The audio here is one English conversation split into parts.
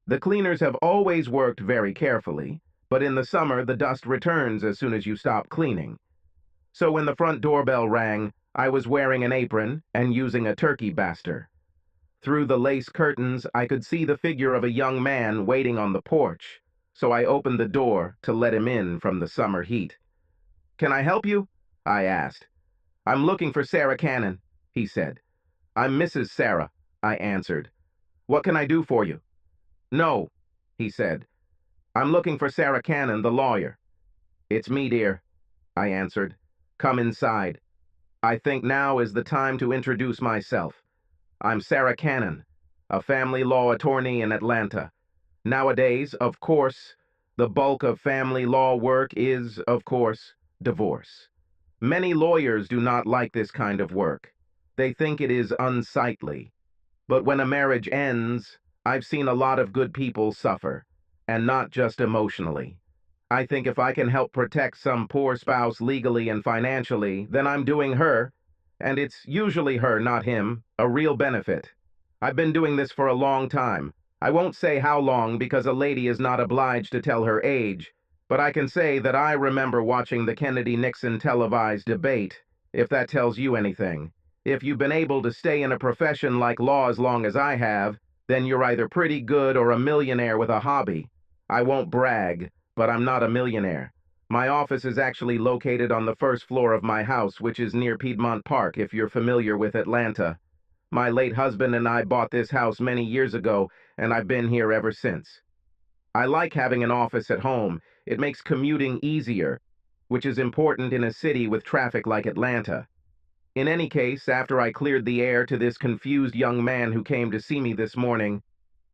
The cleaners have always worked very carefully, but in the summer the dust returns as soon as you stop cleaning. So when the front doorbell rang, I was wearing an apron and using a turkey baster. Through the lace curtains, I could see the figure of a young man waiting on the porch, so I opened the door to let him in from the summer heat. "Can I help you?" I asked. "I'm looking for Sarah Cannon," he said. "I'm Mrs. Sarah," I answered. "What can I do for you?" "No," he said. "I'm looking for Sarah Cannon, the lawyer." "It's me, dear," I answered. "Come inside. I think now is the time to introduce myself. I'm Sarah Cannon, a family law attorney in Atlanta. Nowadays, of course, the bulk of family law work is, of course, divorce. Many lawyers do not like this kind of work. They think it is unsightly. But when a marriage ends, I've seen a lot of good people suffer, and not just emotionally. I think if I can help protect some poor spouse legally and financially, then I'm doing her, and it's usually her, not him, a real benefit. I've been doing this for a long time. I won't say how long because a lady is not obliged to tell her age, but I can say that I remember watching the Kennedy-Nixon televised debate, if that tells you anything. If you've been able to stay in a profession like law as long as I have, then you're either pretty good or a millionaire with a hobby. I won't brag, but I'm not a millionaire. My office is actually located on the first floor of my house, which is near Piedmont Park, if you're familiar with Atlanta. My late husband and I bought this house many years ago, and I've been here ever since. I like having an office at home. It makes commuting easier, which is important in a city with traffic like Atlanta. In any case, after I cleared the air to this confused young man who came to see me this morning,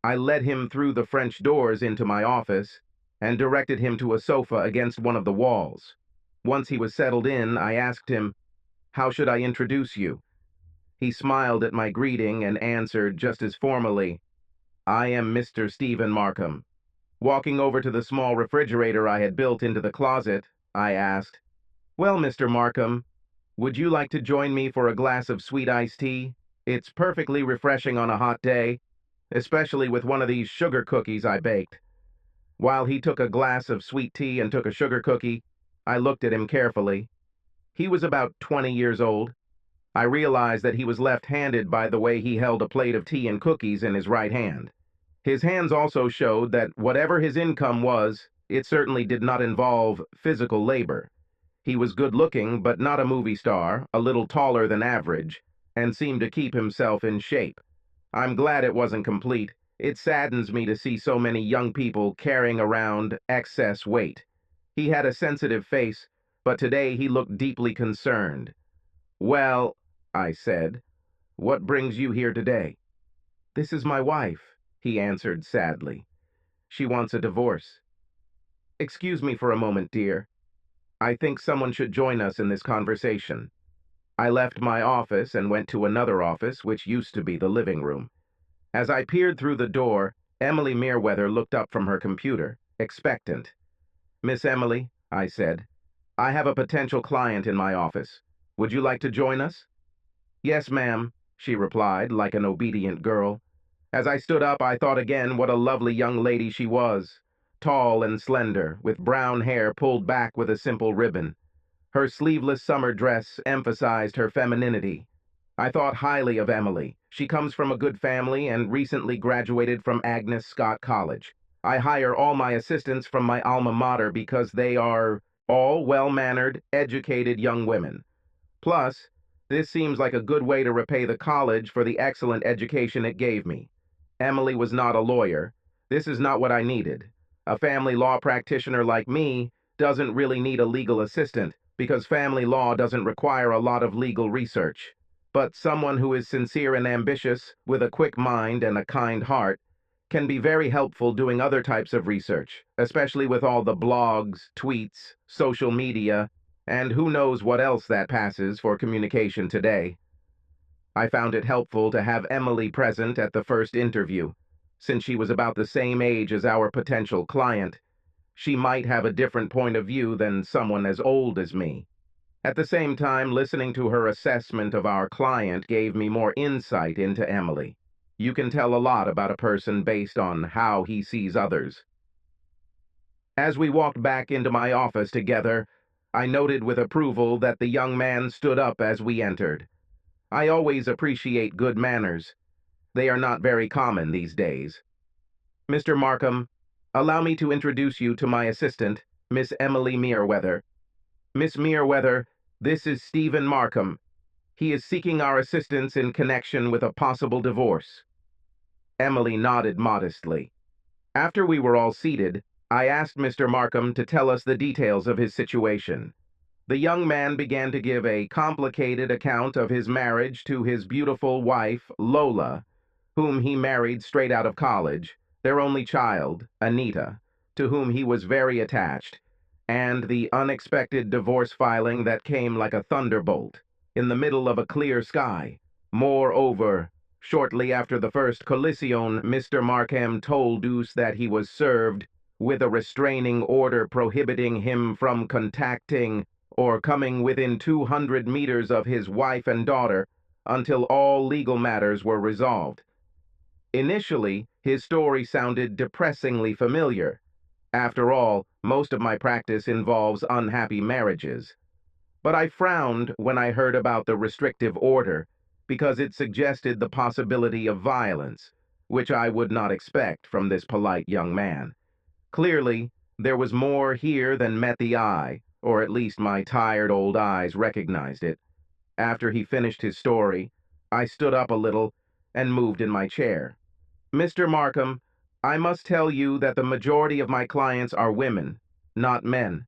I led him through the French doors into my office and directed him to a sofa against one of the walls. Once he was settled in, I asked him, "How should I introduce you?" He smiled at my greeting and answered just as formally, "I am Mr. Stephen Markham." Walking over to the small refrigerator I had built into the closet, I asked, "Well, Mr. Markham, would you like to join me for a glass of sweet iced tea? It's perfectly refreshing on a hot day, especially with one of these sugar cookies I baked." While he took a glass of sweet tea and took a sugar cookie, I looked at him carefully. He was about 20 years old. I realized that he was left-handed by the way he held a plate of tea and cookies in his right hand. His hands also showed that whatever his income was, it certainly did not involve physical labor. He was good-looking, but not a movie star, a little taller than average, and seemed to keep himself in shape. I'm glad it wasn't complete. It saddens me to see so many young people carrying around excess weight. He had a sensitive face, but today he looked deeply concerned. "Well," I said, "what brings you here today?" "This is my wife," he answered sadly. "She wants a divorce." "Excuse me for a moment, dear. I think someone should join us in this conversation." I left my office and went to another office, which used to be the living room. As I peered through the door, Emily Merriweather looked up from her computer, expectant. "Miss Emily," I said, "I have a potential client in my office. Would you like to join us?" "Yes, ma'am," she replied, like an obedient girl. As I stood up, I thought again what a lovely young lady she was, tall and slender, with brown hair pulled back with a simple ribbon. Her sleeveless summer dress emphasized her femininity. I thought highly of Emily. She comes from a good family and recently graduated from Agnes Scott College. I hire all my assistants from my alma mater because they are all well-mannered, educated young women. Plus, this seems like a good way to repay the college for the excellent education it gave me. Emily was not a lawyer. This is not what I needed. A family law practitioner like me doesn't really need a legal assistant because family law doesn't require a lot of legal research. But someone who is sincere and ambitious, with a quick mind and a kind heart, can be very helpful doing other types of research, especially with all the blogs, tweets, social media, and who knows what else that passes for communication today. I found it helpful to have Emily present at the first interview. Since she was about the same age as our potential client, she might have a different point of view than someone as old as me. At the same time, listening to her assessment of our client gave me more insight into Emily. You can tell a lot about a person based on how he sees others. As we walked back into my office together, I noted with approval that the young man stood up as we entered. I always appreciate good manners. They are not very common these days. Mr. Markham, allow me to introduce you to my assistant, Miss Emily Merriweather. Miss Merriweather, this is Stephen Markham. He is seeking our assistance in connection with a possible divorce. Emily nodded modestly. After we were all seated, I asked Mr. Markham to tell us the details of his situation. The young man began to give a complicated account of his marriage to his beautiful wife, Lola, whom he married straight out of college, their only child, Anita, to whom he was very attached, and the unexpected divorce filing that came like a thunderbolt in the middle of a clear sky. Moreover, shortly after the first collation, Mr. Markham told Deuce that he was served with a restraining order prohibiting him from contacting or coming within 200 meters of his wife and daughter until all legal matters were resolved. Initially, his story sounded depressingly familiar. After all, most of my practice involves unhappy marriages. But I frowned when I heard about the restrictive order, because it suggested the possibility of violence, which I would not expect from this polite young man. Clearly, there was more here than met the eye, or at least my tired old eyes recognized it. After he finished his story, I stood up a little and moved in my chair. Mr. Markham, I must tell you that the majority of my clients are women, not men.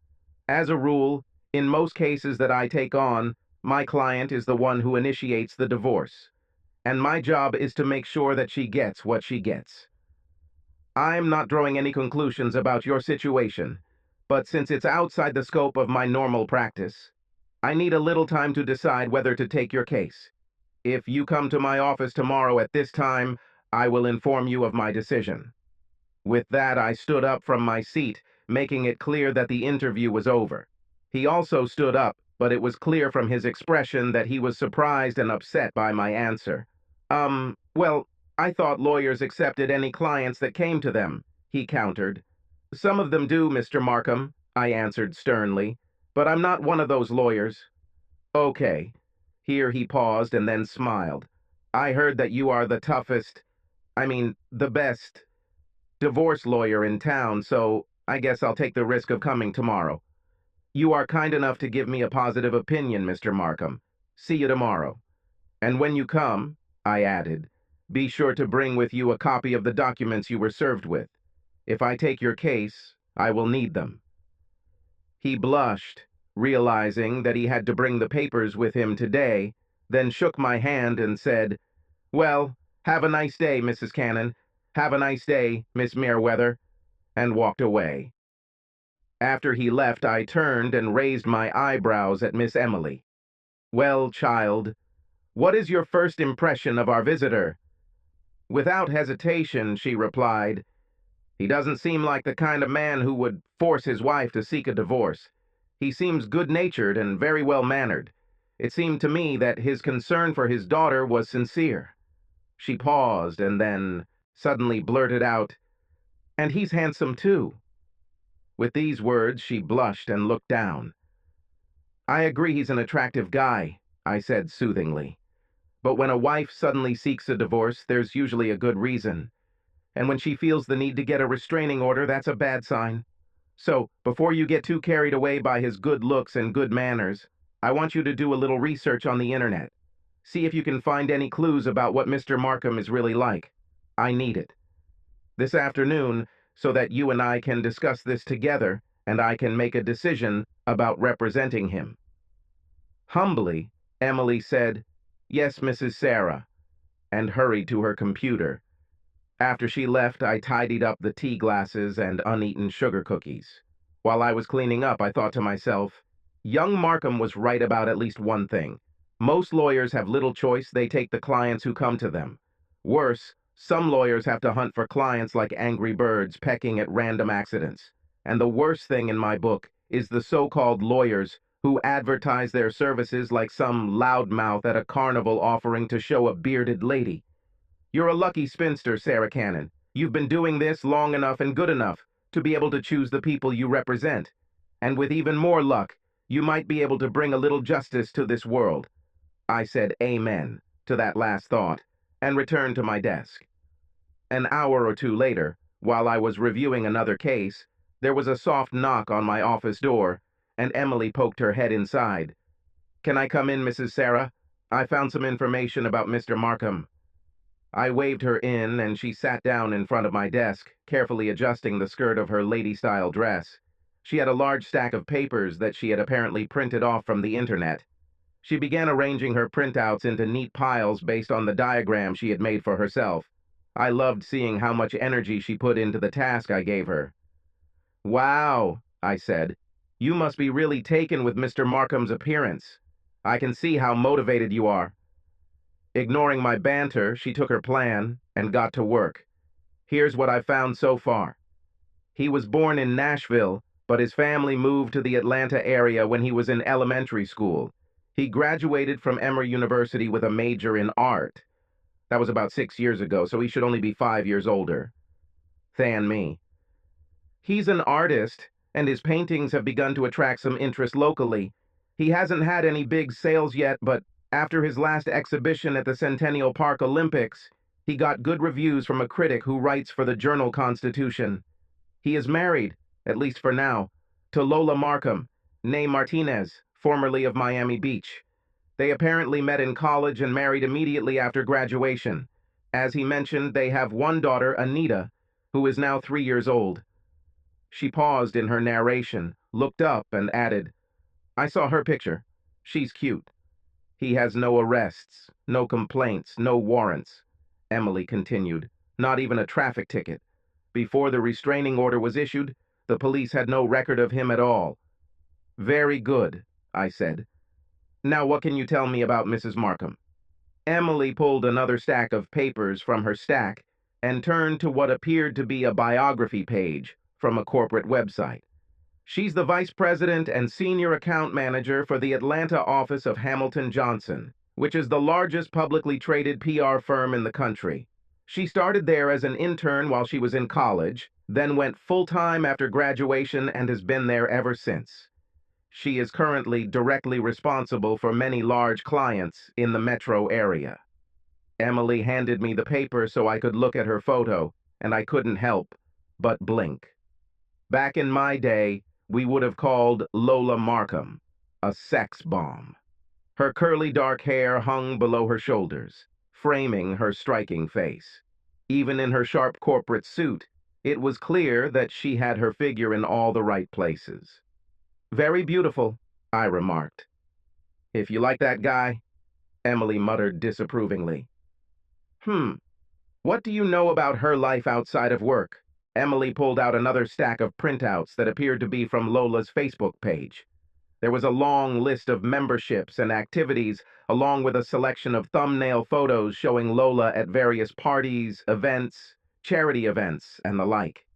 As a rule, in most cases that I take on, my client is the one who initiates the divorce, and my job is to make sure that she gets what she gets. I'm not drawing any conclusions about your situation, but since it's outside the scope of my normal practice, I need a little time to decide whether to take your case. If you come to my office tomorrow at this time, I will inform you of my decision. With that, I stood up from my seat, making it clear that the interview was over. He also stood up, but it was clear from his expression that he was surprised and upset by my answer. Well, I thought lawyers accepted any clients that came to them, he countered. Some of them do, Mr. Markham, I answered sternly, but I'm not one of those lawyers. Okay. Here he paused and then smiled. I heard that you are the toughest, the best divorce lawyer in town, so I guess I'll take the risk of coming tomorrow. You are kind enough to give me a positive opinion, Mr. Markham. See you tomorrow. And when you come, I added, be sure to bring with you a copy of the documents you were served with. If I take your case, I will need them. He blushed, realizing that he had to bring the papers with him today, then shook my hand and said, Well, have a nice day, Mrs. Cannon. Have a nice day, Miss Merriweather, and walked away. After he left, I turned and raised my eyebrows at Miss Emily. Well, child, what is your first impression of our visitor? Without hesitation, she replied, He doesn't seem like the kind of man who would force his wife to seek a divorce. He seems good-natured and very well-mannered. It seemed to me that his concern for his daughter was sincere. She paused and then suddenly blurted out, And he's handsome too. With these words, she blushed and looked down. I agree he's an attractive guy, I said soothingly. But when a wife suddenly seeks a divorce, there's usually a good reason. And when she feels the need to get a restraining order, that's a bad sign. So, before you get too carried away by his good looks and good manners, I want you to do a little research on the internet. See if you can find any clues about what Mr. Markham is really like. I need it. This afternoon, so that you and I can discuss this together, and I can make a decision about representing him. Humbly, Emily said, Yes, Mrs. Sarah, and hurried to her computer. After she left, I tidied up the tea glasses and uneaten sugar cookies. While I was cleaning up, I thought to myself, young Markham was right about at least one thing. Most lawyers have little choice, they take the clients who come to them. Worse, some lawyers have to hunt for clients like angry birds pecking at random accidents. And the worst thing in my book is the so-called lawyers who advertise their services like some loudmouth at a carnival offering to show a bearded lady. You're a lucky spinster, Sarah Cannon. You've been doing this long enough and good enough to be able to choose the people you represent. And with even more luck, you might be able to bring a little justice to this world. I said amen to that last thought and returned to my desk. An hour or two later, while I was reviewing another case, there was a soft knock on my office door, and Emily poked her head inside. "Can I come in, Mrs. Sarah? I found some information about Mr. Markham." I waved her in, and she sat down in front of my desk, carefully adjusting the skirt of her lady-style dress. She had a large stack of papers that she had apparently printed off from the internet. She began arranging her printouts into neat piles based on the diagram she had made for herself. I loved seeing how much energy she put into the task I gave her. "Wow," I said. "You must be really taken with Mr. Markham's appearance. I can see how motivated you are." Ignoring my banter, she took her plan and got to work. "Here's what I've found so far. He was born in Nashville, but his family moved to the Atlanta area when he was in elementary school. He graduated from Emory University with a major in art. That was about 6 years ago, so he should only be 5 years older than me. He's an artist, and his paintings have begun to attract some interest locally. He hasn't had any big sales yet, but after his last exhibition at the Centennial Park Olympics, he got good reviews from a critic who writes for the journal Constitution. He is married, at least for now, to Lola Markham, née Martinez, formerly of Miami Beach. They apparently met in college and married immediately after graduation. As he mentioned, they have one daughter, Anita, who is now 3 years old." She paused in her narration, looked up, and added, "I saw her picture. She's cute. He has no arrests, no complaints, no warrants," Emily continued. "Not even a traffic ticket. Before the restraining order was issued, the police had no record of him at all." "Very good," I said. "Now what can you tell me about Mrs. Markham?" Emily pulled another stack of papers from her stack and turned to what appeared to be a biography page from a corporate website. "She's the vice president and senior account manager for the Atlanta office of Hamilton Johnson, which is the largest publicly traded PR firm in the country. She started there as an intern while she was in college, then went full-time after graduation and has been there ever since. She is currently directly responsible for many large clients in the metro area." Emily handed me the paper so I could look at her photo, and I couldn't help but blink. Back in my day, we would have called Lola Markham a sex bomb. Her curly dark hair hung below her shoulders, framing her striking face. Even in her sharp corporate suit, it was clear that she had her figure in all the right places. "Very beautiful," I remarked. "If you like that guy," Emily muttered disapprovingly. What do you know about her life outside of work?" Emily pulled out another stack of printouts that appeared to be from Lola's Facebook page. There was a long list of memberships and activities, along with a selection of thumbnail photos showing Lola at various parties, events, charity events, and the like.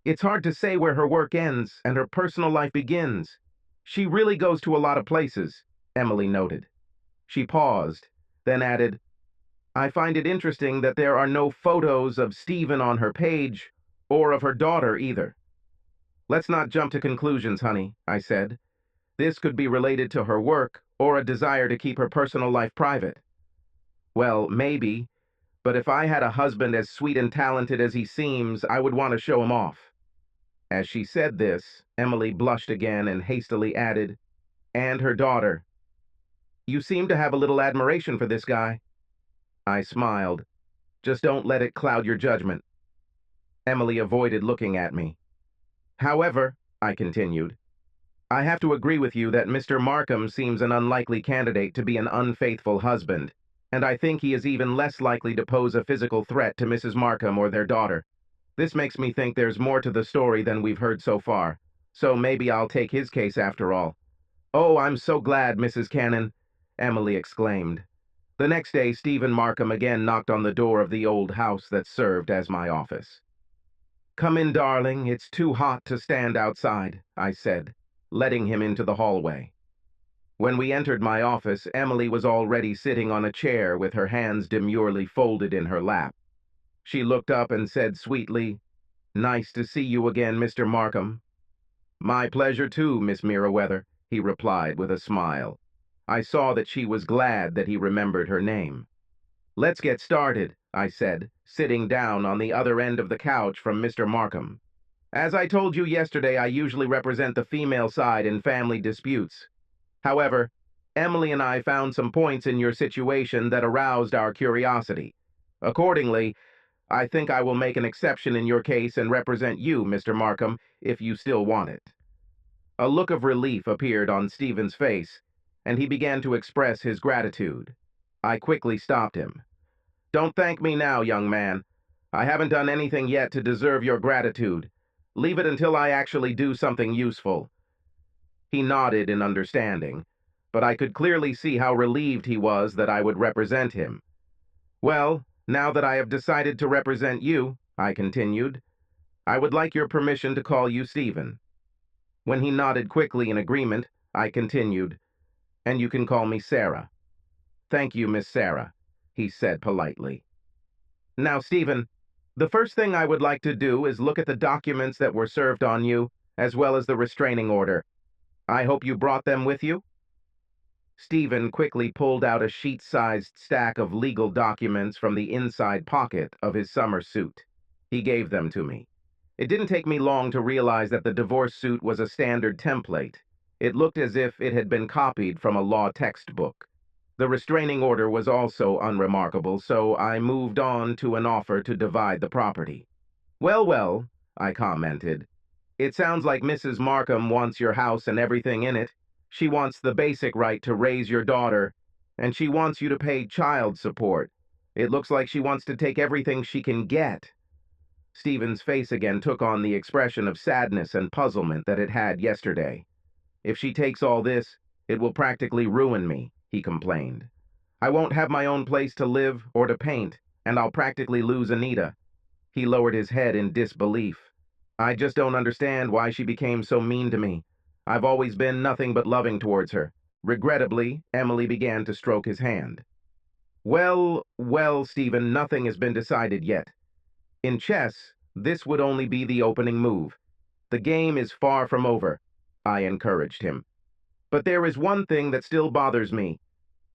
"It's hard to say where her work ends and her personal life begins. She really goes to a lot of places," Emily noted. She paused, then added, "I find it interesting that there are no photos of Stephen on her page, or of her daughter either." "Let's not jump to conclusions, honey," I said. "This could be related to her work or a desire to keep her personal life private." "Well, maybe, but if I had a husband as sweet and talented as he seems, I would want to show him off." As she said this, Emily blushed again and hastily added, "And her daughter. You seem to have a little admiration for this guy." I smiled. "Just don't let it cloud your judgment." Emily avoided looking at me. "However," I continued, "I have to agree with you that Mr. Markham seems an unlikely candidate to be an unfaithful husband, and I think he is even less likely to pose a physical threat to Mrs. Markham or their daughter. This makes me think there's more to the story than we've heard so far, so maybe I'll take his case after all." "Oh, I'm so glad, Mrs. Cannon," Emily exclaimed. The next day, Stephen Markham again knocked on the door of the old house that served as my office. "Come in, darling. It's too hot to stand outside," I said, letting him into the hallway. When we entered my office, Emily was already sitting on a chair with her hands demurely folded in her lap. She looked up and said sweetly, "Nice to see you again, Mr. Markham." "My pleasure too, Miss Merriweather," he replied with a smile. I saw that she was glad that he remembered her name. "Let's get started," I said, sitting down on the other end of the couch from Mr. Markham. "As I told you yesterday, I usually represent the female side in family disputes. However, Emily and I found some points in your situation that aroused our curiosity. Accordingly, I think I will make an exception in your case and represent you, Mr. Markham, if you still want it." A look of relief appeared on Stephen's face, and he began to express his gratitude. I quickly stopped him. "Don't thank me now, young man. I haven't done anything yet to deserve your gratitude. Leave it until I actually do something useful." He nodded in understanding, but I could clearly see how relieved he was that I would represent him. "Well, now that I have decided to represent you," I continued, "I would like your permission to call you Stephen." When he nodded quickly in agreement, I continued, "And you can call me Sarah." "Thank you, Miss Sarah," he said politely. "Now, Stephen, the first thing I would like to do is look at the documents that were served on you, as well as the restraining order. I hope you brought them with you?" Stephen quickly pulled out a sheet-sized stack of legal documents from the inside pocket of his summer suit. He gave them to me. It didn't take me long to realize that the divorce suit was a standard template. It looked as if it had been copied from a law textbook. The restraining order was also unremarkable, so I moved on to an offer to divide the property. "Well, well," I commented, "it sounds like Mrs. Markham wants your house and everything in it. She wants the basic right to raise your daughter, and she wants you to pay child support. It looks like she wants to take everything she can get." Stephen's face again took on the expression of sadness and puzzlement that it had yesterday. "If she takes all this, it will practically ruin me," he complained. "I won't have my own place to live or to paint, and I'll practically lose Anita." He lowered his head in disbelief. "I just don't understand why she became so mean to me. I've always been nothing but loving towards her." Regrettably, Emily began to stroke his hand. "Well, well, Stephen, nothing has been decided yet. In chess, this would only be the opening move. The game is far from over," I encouraged him. "But there is one thing that still bothers me,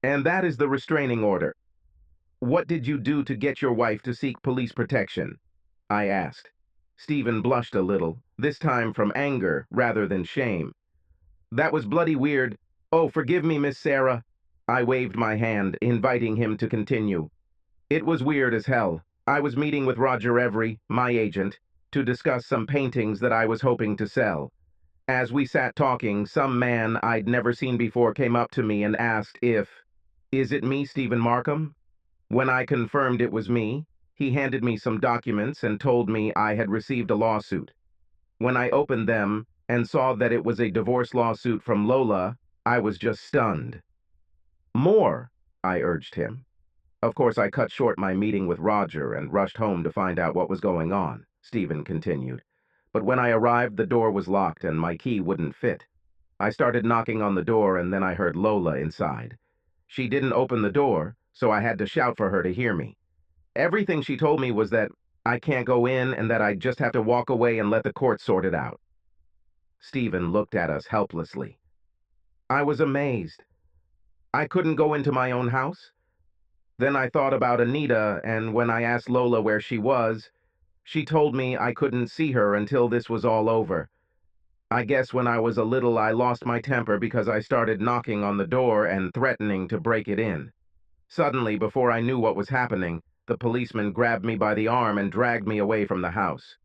and that is the restraining order. What did you do to get your wife to seek police protection?" I asked. Stephen blushed a little, this time from anger rather than shame. "That was bloody weird. Oh, forgive me, Miss Sarah." I waved my hand, inviting him to continue. "It was weird as hell. I was meeting with Roger Every, my agent, to discuss some paintings that I was hoping to sell. As we sat talking, some man I'd never seen before came up to me and asked is it me, Stephen Markham?" When I confirmed it was me, he handed me some documents and told me I had received a lawsuit. When I opened them and saw that it was a divorce lawsuit from Lola, I was just stunned. "More," I urged him. "Of course, I cut short my meeting with Roger and rushed home to find out what was going on," Stephen continued. "But when I arrived, the door was locked and my key wouldn't fit. I started knocking on the door and then I heard Lola inside. She didn't open the door, so I had to shout for her to hear me. Everything she told me was that I can't go in and that I just have to walk away and let the court sort it out." Stephen looked at us helplessly. I was amazed. I couldn't go into my own house? Then I thought about Anita, and when I asked Lola where she was, she told me I couldn't see her until this was all over. I guess when I was a little, I lost my temper because I started knocking on the door and threatening to break it in. Suddenly, before I knew what was happening, the policeman grabbed me by the arm and dragged me away from the house.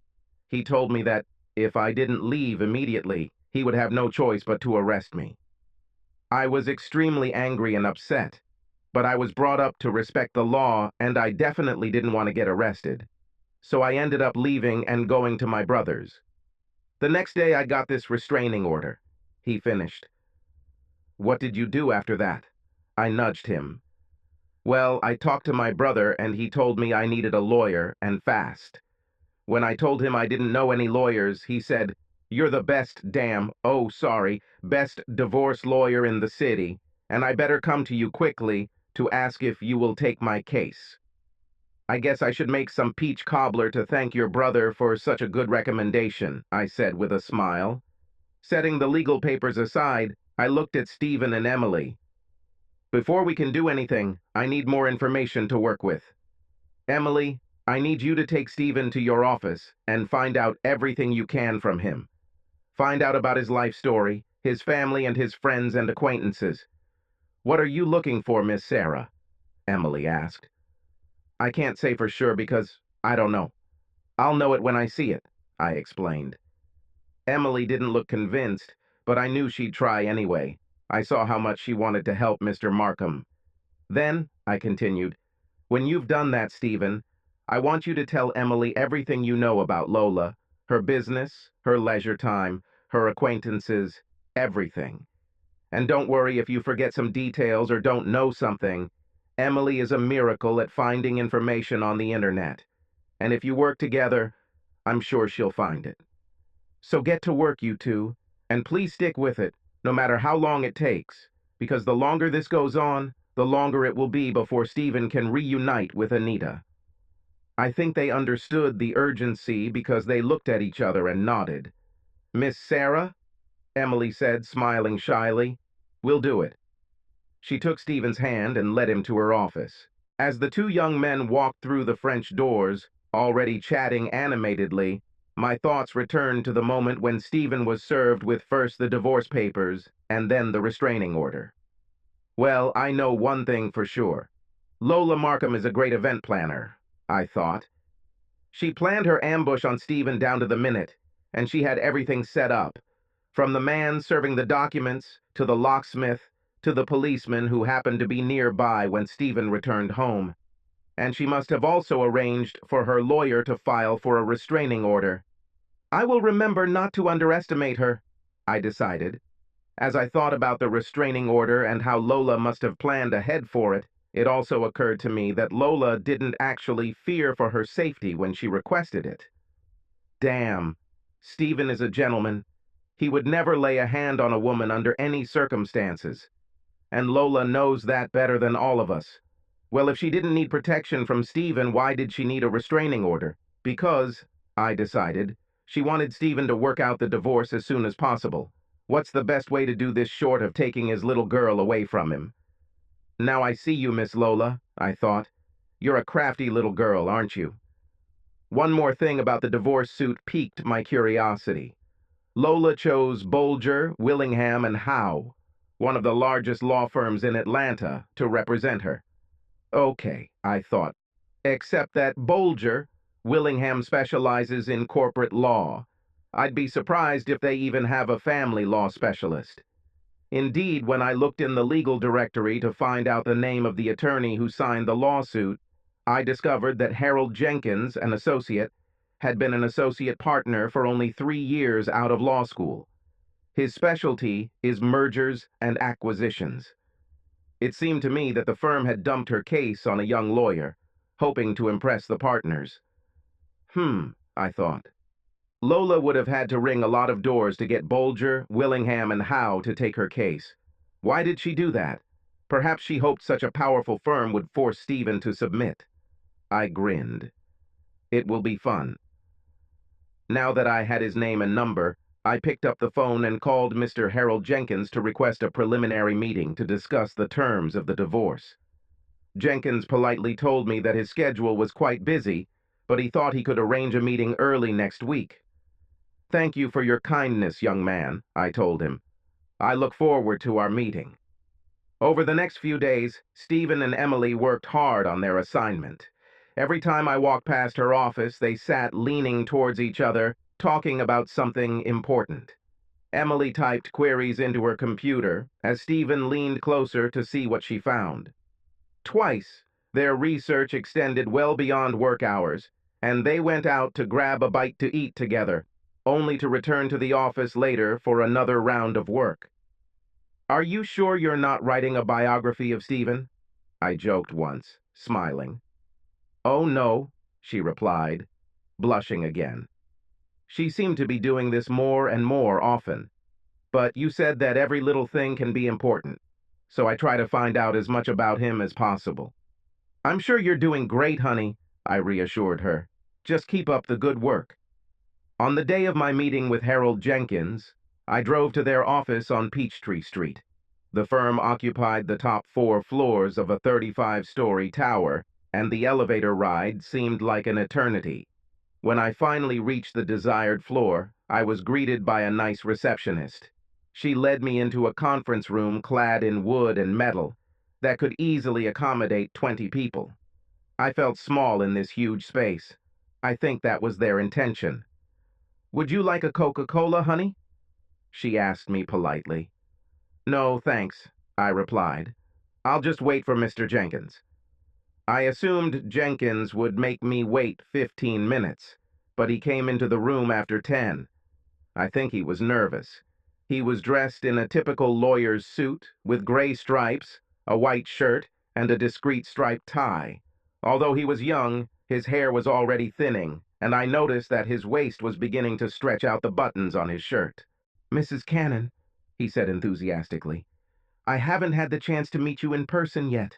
He told me that if I didn't leave immediately, he would have no choice but to arrest me. I was extremely angry and upset, but I was brought up to respect the law, and I definitely didn't want to get arrested. So I ended up leaving and going to my brother's. The next day I got this restraining order," he finished. "What did you do after that?" I nudged him. "Well, I talked to my brother, and he told me I needed a lawyer, and fast. When I told him I didn't know any lawyers, he said, You're the best divorce lawyer in the city, and I better come to you quickly to ask if you will take my case. I guess I should make some peach cobbler to thank your brother for such a good recommendation, I said with a smile. Setting the legal papers aside, I looked at Stephen and Emily. Before we can do anything, I need more information to work with. Emily, I need you to take Stephen to your office and find out everything you can from him. Find out about his life story, his family, and his friends and acquaintances. What are you looking for, Miss Sarah? Emily asked. I can't say for sure because I don't know. I'll know it when I see it, I explained. Emily didn't look convinced, but I knew she'd try anyway. I saw how much she wanted to help Mr. Markham. Then, I continued, when you've done that, Stephen, I want you to tell Emily everything you know about Lola, her business, her leisure time, her acquaintances, everything. And don't worry if you forget some details or don't know something. Emily is a miracle at finding information on the internet. And if you work together, I'm sure she'll find it. So get to work, you two, and please stick with it, no matter how long it takes, because the longer this goes on, the longer it will be before Stephen can reunite with Anita. I think they understood the urgency because they looked at each other and nodded. Miss Sarah? Emily said, smiling shyly. We'll do it. She took Stephen's hand and led him to her office. As the two young men walked through the French doors, already chatting animatedly, my thoughts returned to the moment when Stephen was served with first the divorce papers and then the restraining order. Well, I know one thing for sure. Lola Markham is a great event planner, I thought. She planned her ambush on Stephen down to the minute, and she had everything set up, from the man serving the documents to the locksmith to the policeman who happened to be nearby when Stephen returned home. And she must have also arranged for her lawyer to file for a restraining order. I will remember not to underestimate her, I decided. As I thought about the restraining order and how Lola must have planned ahead for it, it also occurred to me that Lola didn't actually fear for her safety when she requested it. Damn, Stephen is a gentleman. He would never lay a hand on a woman under any circumstances. And Lola knows that better than all of us. Well, if she didn't need protection from Stephen, why did she need a restraining order? Because, I decided, she wanted Stephen to work out the divorce as soon as possible. What's the best way to do this short of taking his little girl away from him? Now I see you, Miss Lola, I thought. You're a crafty little girl, aren't you? One more thing about the divorce suit piqued my curiosity. Lola chose Bolger, Willingham, and Howe, one of the largest law firms in Atlanta, to represent her. Okay, I thought. Except that Bolger, Willingham specializes in corporate law. I'd be surprised if they even have a family law specialist. Indeed, when I looked in the legal directory to find out the name of the attorney who signed the lawsuit, I discovered that Harold Jenkins, an associate, had been an associate partner for only 3 years out of law school. His specialty is mergers and acquisitions. It seemed to me that the firm had dumped her case on a young lawyer, hoping to impress the partners. I thought. Lola would have had to ring a lot of doors to get Bolger, Willingham, and Howe to take her case. Why did she do that? Perhaps she hoped such a powerful firm would force Stephen to submit. I grinned. It will be fun. Now that I had his name and number, I picked up the phone and called Mr. Harold Jenkins to request a preliminary meeting to discuss the terms of the divorce. Jenkins politely told me that his schedule was quite busy, but he thought he could arrange a meeting early next week. Thank you for your kindness, young man, I told him. I look forward to our meeting. Over the next few days, Stephen and Emily worked hard on their assignment. Every time I walked past her office, they sat leaning towards each other, talking about something important. Emily typed queries into her computer as Stephen leaned closer to see what she found. Twice, their research extended well beyond work hours, and they went out to grab a bite to eat together, only to return to the office later for another round of work. Are you sure you're not writing a biography of Stephen? I joked once, smiling. Oh, no, she replied, blushing again. She seemed to be doing this more and more often. But you said that every little thing can be important, so I try to find out as much about him as possible. I'm sure you're doing great, honey, I reassured her. Just keep up the good work. On the day of my meeting with Harold Jenkins, I drove to their office on Peachtree Street. The firm occupied the top 4 floors of a 35-story tower, and the elevator ride seemed like an eternity. When I finally reached the desired floor, I was greeted by a nice receptionist. She led me into a conference room clad in wood and metal that could easily accommodate 20 people. I felt small in this huge space. I think that was their intention. "Would you like a Coca-Cola, honey?" she asked me politely. "No, thanks," I replied. "I'll just wait for Mr. Jenkins." I assumed Jenkins would make me wait 15 minutes, but he came into the room after 10. I think he was nervous. He was dressed in a typical lawyer's suit, with gray stripes, a white shirt, and a discreet striped tie. Although he was young, his hair was already thinning, and I noticed that his waist was beginning to stretch out the buttons on his shirt. "Mrs. Cannon," he said enthusiastically, "I haven't had the chance to meet you in person yet,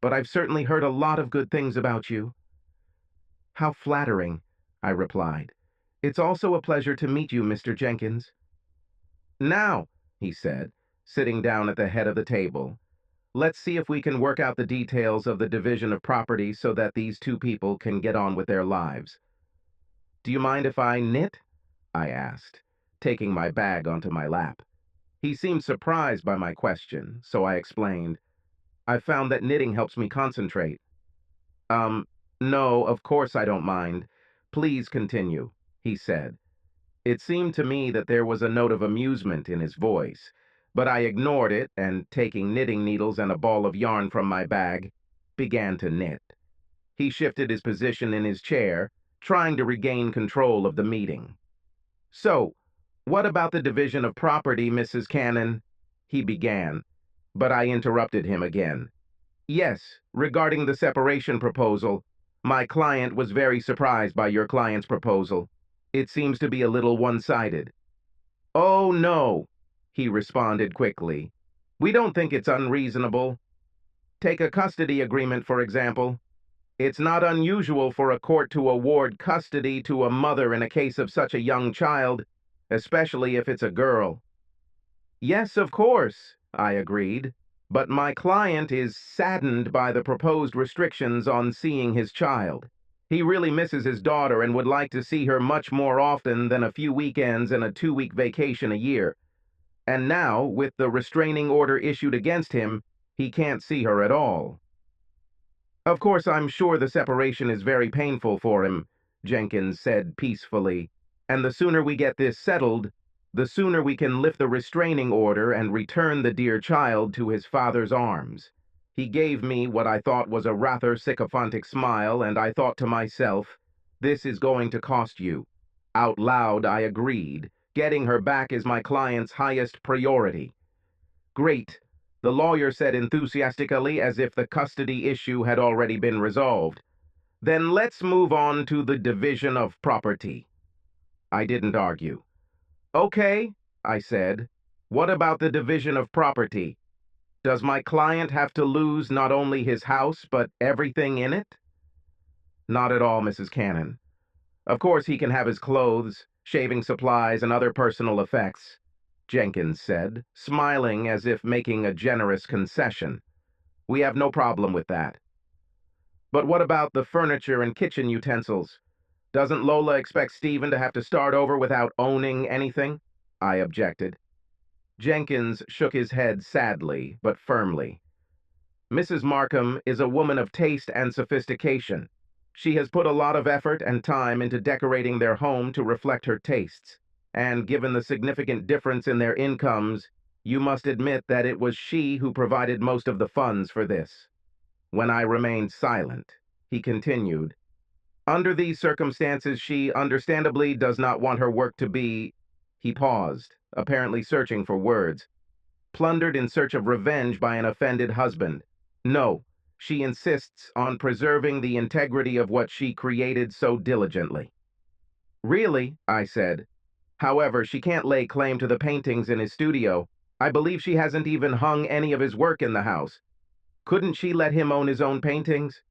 but I've certainly heard a lot of good things about you." "How flattering," I replied. "It's also a pleasure to meet you, Mr. Jenkins." "Now," he said, sitting down at the head of the table, "let's see if we can work out the details of the division of property so that these two people can get on with their lives." "Do you mind if I knit?" I asked, taking my bag onto my lap. He seemed surprised by my question, so I explained, "I've found that knitting helps me concentrate." No, of course I don't mind. Please continue," he said. It seemed to me that there was a note of amusement in his voice, but I ignored it and, taking knitting needles and a ball of yarn from my bag, began to knit. He shifted his position in his chair, trying to regain control of the meeting. "So, what about the division of property, Mrs. Cannon?" he began, but I interrupted him again. "Yes, regarding the separation proposal. My client was very surprised by your client's proposal. It seems to be a little one-sided." "Oh, no," he responded quickly. "We don't think it's unreasonable. Take a custody agreement, for example. It's not unusual for a court to award custody to a mother in a case of such a young child, especially if it's a girl." "Yes, of course," I agreed. "But my client is saddened by the proposed restrictions on seeing his child. He really misses his daughter and would like to see her much more often than a few weekends and a 2-week vacation a year. And now, with the restraining order issued against him, he can't see her at all." "Of course, I'm sure the separation is very painful for him," Jenkins said peacefully. "And the sooner we get this settled, the sooner we can lift the restraining order and return the dear child to his father's arms." He gave me what I thought was a rather sycophantic smile, and I thought to myself, "This is going to cost you." Out loud, I agreed. Getting her back is my client's highest priority. "Great," the lawyer said enthusiastically, as if the custody issue had already been resolved. "Then let's move on to the division of property." I didn't argue. "Okay," I said. "What about the division of property? Does my client have to lose not only his house, but everything in it?" "Not at all, Mrs. Cannon. Of course he can have his clothes, shaving supplies, and other personal effects," Jenkins said, smiling as if making a generous concession. "We have no problem with that." "But what about the furniture and kitchen utensils? Doesn't Lola expect Stephen to have to start over without owning anything?" I objected. Jenkins shook his head sadly, but firmly. "Mrs. Markham is a woman of taste and sophistication. She has put a lot of effort and time into decorating their home to reflect her tastes, and given the significant difference in their incomes, you must admit that it was she who provided most of the funds for this." When I remained silent, he continued, "Under these circumstances, she understandably does not want her work to be—" He paused, apparently searching for words. "Plundered in search of revenge by an offended husband. No, she insists on preserving the integrity of what she created so diligently." Really? I said. However, she can't lay claim to the paintings in his studio. I believe she hasn't even hung any of his work in the house. Couldn't she let him own his own paintings?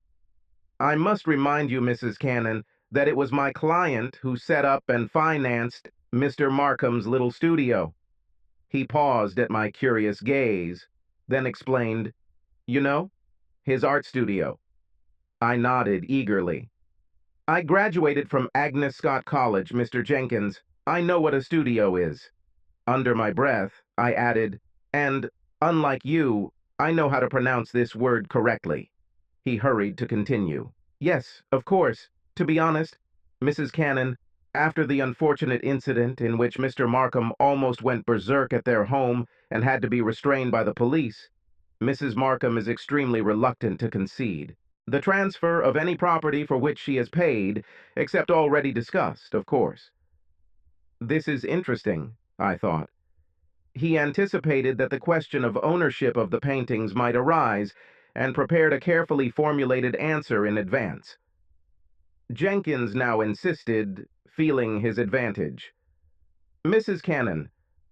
I must remind you, Mrs. Cannon, that it was my client who set up and financed Mr. Markham's little studio. He paused at my curious gaze, then explained, "You know, his art studio." I nodded eagerly. "I graduated from Agnes Scott College, Mr. Jenkins. I know what a studio is." Under my breath, I added, "And, unlike you, I know how to pronounce this word correctly." He hurried to continue. "Yes, of course. To be honest, Mrs. Cannon, after the unfortunate incident in which Mr. Markham almost went berserk at their home and had to be restrained by the police, Mrs. Markham is extremely reluctant to concede the transfer of any property for which she has paid, except already discussed, of course." This is interesting, I thought. He anticipated that the question of ownership of the paintings might arise, and prepared a carefully formulated answer in advance. Jenkins now insisted, feeling his advantage. "Mrs. Cannon,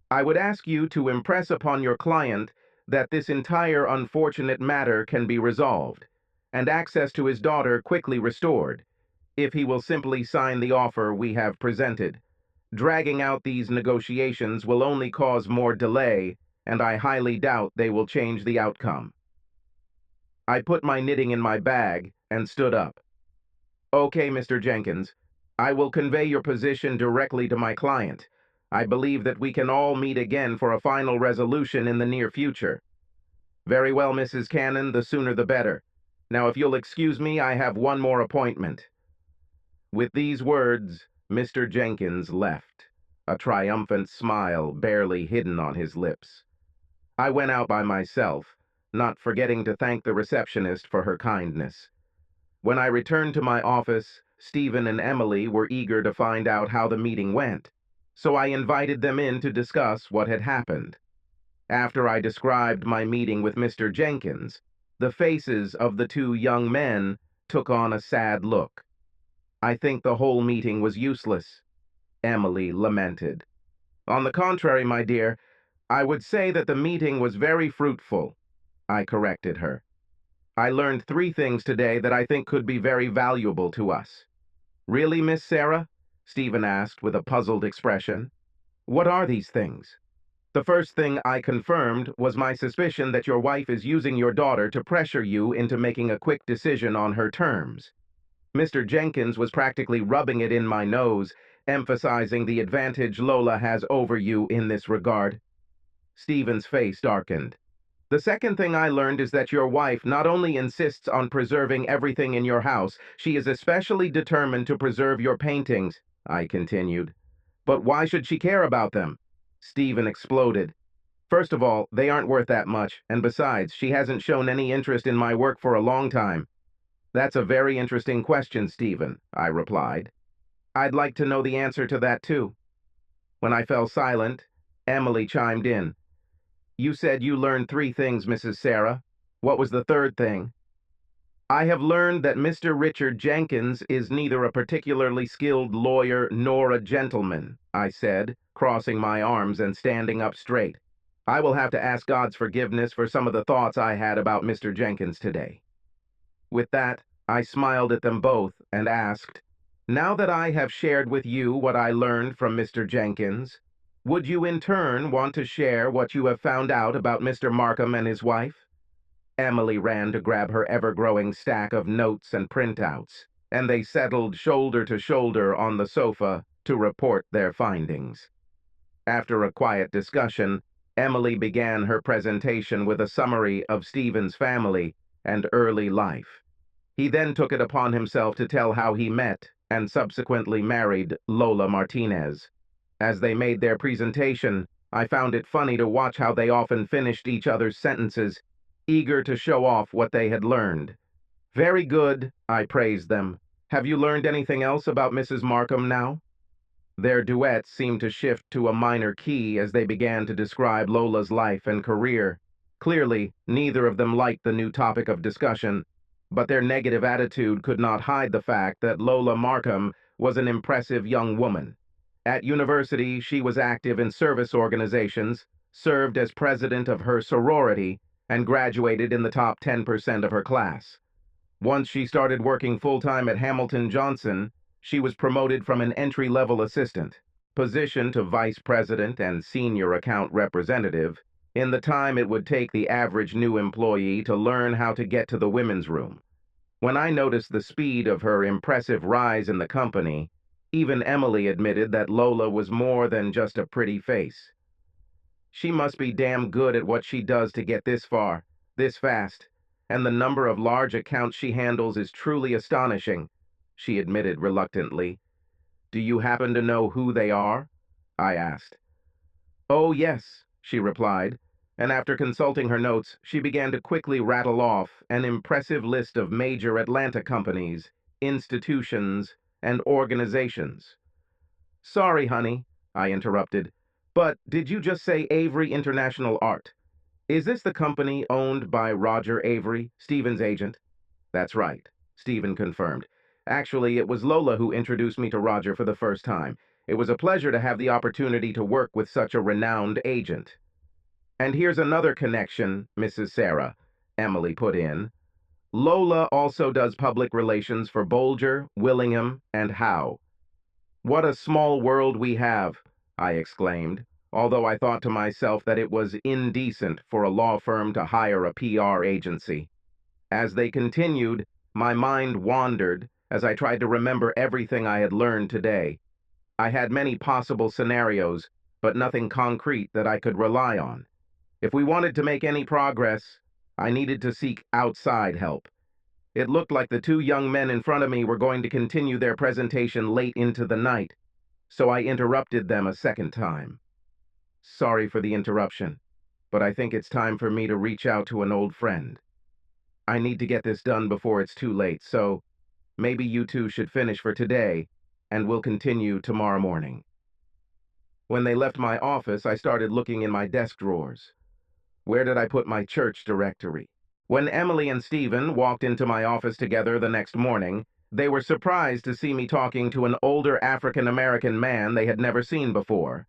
I would ask you to impress upon your client that this entire unfortunate matter can be resolved, and access to his daughter quickly restored, if he will simply sign the offer we have presented. Dragging out these negotiations will only cause more delay, and I highly doubt they will change the outcome." I put my knitting in my bag and stood up. "Okay, Mr. Jenkins, I will convey your position directly to my client. I believe that we can all meet again for a final resolution in the near future." "Very well, Mrs. Cannon, the sooner the better. Now, if you'll excuse me, I have one more appointment." With these words, Mr. Jenkins left, a triumphant smile barely hidden on his lips. I went out by myself, not forgetting to thank the receptionist for her kindness. When I returned to my office, Stephen and Emily were eager to find out how the meeting went, so I invited them in to discuss what had happened. After I described my meeting with Mr. Jenkins, the faces of the two young men took on a sad look. "I think the whole meeting was useless," Emily lamented. "On the contrary, my dear, I would say that the meeting was very fruitful," I corrected her. "I learned 3 things today that I think could be very valuable to us." "Really, Miss Sarah?" Stephen asked with a puzzled expression. "What are these things?" "The first thing I confirmed was my suspicion that your wife is using your daughter to pressure you into making a quick decision on her terms. Mr. Jenkins was practically rubbing it in my nose, emphasizing the advantage Lola has over you in this regard." Stephen's face darkened. "The second thing I learned is that your wife not only insists on preserving everything in your house, she is especially determined to preserve your paintings," I continued. "But why should she care about them?" Stephen exploded. "First of all, they aren't worth that much, and besides, she hasn't shown any interest in my work for a long time." "That's a very interesting question, Stephen," I replied. "I'd like to know the answer to that, too." When I fell silent, Emily chimed in. "You said you learned 3 things, Mrs. Sarah. What was the third thing?" "I have learned that Mr. Richard Jenkins is neither a particularly skilled lawyer nor a gentleman," I said, crossing my arms and standing up straight. "I will have to ask God's forgiveness for some of the thoughts I had about Mr. Jenkins today." With that, I smiled at them both and asked, "Now that I have shared with you what I learned from Mr. Jenkins, would you in turn want to share what you have found out about Mr. Markham and his wife?" Emily ran to grab her ever-growing stack of notes and printouts, and they settled shoulder to shoulder on the sofa to report their findings. After a quiet discussion, Emily began her presentation with a summary of Stephen's family and early life. He then took it upon himself to tell how he met and subsequently married Lola Martinez. As they made their presentation, I found it funny to watch how they often finished each other's sentences, eager to show off what they had learned. "Very good," I praised them. "Have you learned anything else about Mrs. Markham now?" Their duet seemed to shift to a minor key as they began to describe Lola's life and career. Clearly, neither of them liked the new topic of discussion, but their negative attitude could not hide the fact that Lola Markham was an impressive young woman. At university, she was active in service organizations, served as president of her sorority, and graduated in the top 10% of her class. Once she started working full-time at Hamilton Johnson, she was promoted from an entry-level assistant position to vice president and senior account representative in the time it would take the average new employee to learn how to get to the women's room. When I noticed the speed of her impressive rise in the company, even Emily admitted that Lola was more than just a pretty face. She must be damn good at what she does to get this far, this fast, and the number of large accounts she handles is truly astonishing, she admitted reluctantly. Do you happen to know who they are? I asked. Oh, yes, she replied, and after consulting her notes, she began to quickly rattle off an impressive list of major Atlanta companies, institutions, and organizations. Sorry, honey, I interrupted, but did you just say Avery International Art? Is this the company owned by Roger Avery, Stephen's agent? That's right, Stephen confirmed. Actually, it was Lola who introduced me to Roger for the first time. It was a pleasure to have the opportunity to work with such a renowned agent. And here's another connection, Mrs. Sarah, Emily put in. Lola also does public relations for Bolger, Willingham, and Howe. What a small world we have, I exclaimed, although I thought to myself that it was indecent for a law firm to hire a PR agency. As they continued, my mind wandered as I tried to remember everything I had learned today. I had many possible scenarios, but nothing concrete that I could rely on. If we wanted to make any progress, I needed to seek outside help. It looked like the two young men in front of me were going to continue their presentation late into the night, so I interrupted them a second time. Sorry for the interruption, but I think it's time for me to reach out to an old friend. I need to get this done before it's too late, so maybe you two should finish for today, and we'll continue tomorrow morning. When they left my office, I started looking in my desk drawers. Where did I put my church directory? When Emily and Stephen walked into my office together the next morning, they were surprised to see me talking to an older African-American man they had never seen before.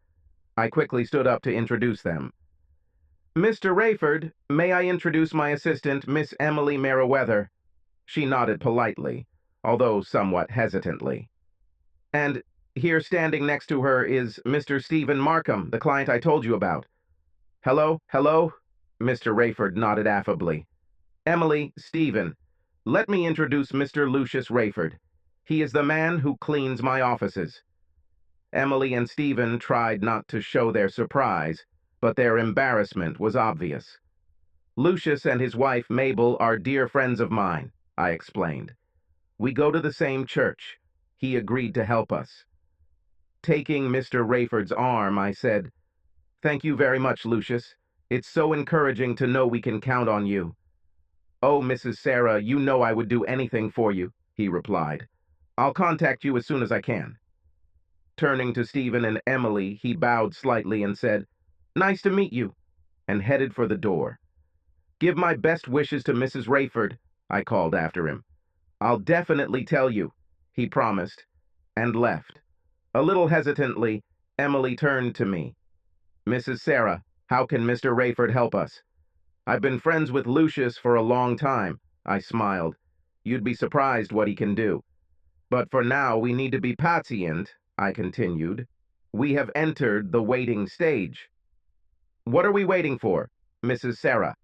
I quickly stood up to introduce them. Mr. Rayford, may I introduce my assistant, Miss Emily Merriweather? She nodded politely, although somewhat hesitantly. And here standing next to her is Mr. Stephen Markham, the client I told you about. Hello, hello? Mr. Rayford nodded affably. Emily, Stephen, let me introduce Mr. Lucius Rayford. He is the man who cleans my offices. Emily and Stephen tried not to show their surprise, but their embarrassment was obvious. Lucius and his wife Mabel are dear friends of mine, I explained. We go to the same church. He agreed to help us. Taking Mr. Rayford's arm, I said, Thank you very much, Lucius. It's so encouraging to know we can count on you. Oh, Mrs. Sarah, you know I would do anything for you, he replied. I'll contact you as soon as I can. Turning to Stephen and Emily, he bowed slightly and said, Nice to meet you, and headed for the door. Give my best wishes to Mrs. Rayford, I called after him. I'll definitely tell you, he promised, and left. A little hesitantly, Emily turned to me. Mrs. Sarah, how can Mr. Rayford help us? I've been friends with Lucius for a long time, I smiled. You'd be surprised what he can do. But for now, we need to be patient, I continued. We have entered the waiting stage. What are we waiting for, Mrs. Sarah?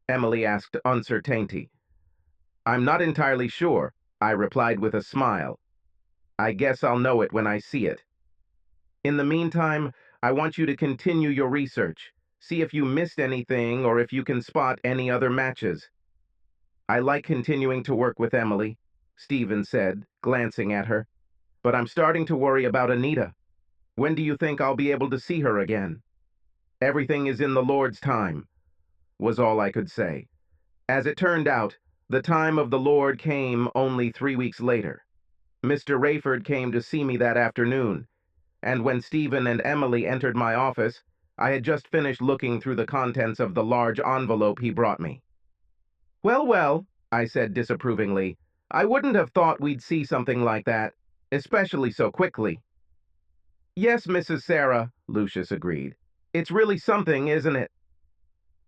Emily asked uncertainty. I'm not entirely sure, I replied with a smile. I guess I'll know it when I see it. In the meantime, I want you to continue your research. See if you missed anything or if you can spot any other matches. I like continuing to work with Emily, Stephen said, glancing at her. But I'm starting to worry about Anita. When do you think I'll be able to see her again? Everything is in the Lord's time, was all I could say. As it turned out, the time of the Lord came only 3 weeks later. Mr. Rayford came to see me that afternoon, and when Stephen and Emily entered my office, I had just finished looking through the contents of the large envelope he brought me. Well, well, I said disapprovingly, I wouldn't have thought we'd see something like that. especially so quickly. Yes, Mrs. Sarah, Lucius agreed. It's really something, isn't it?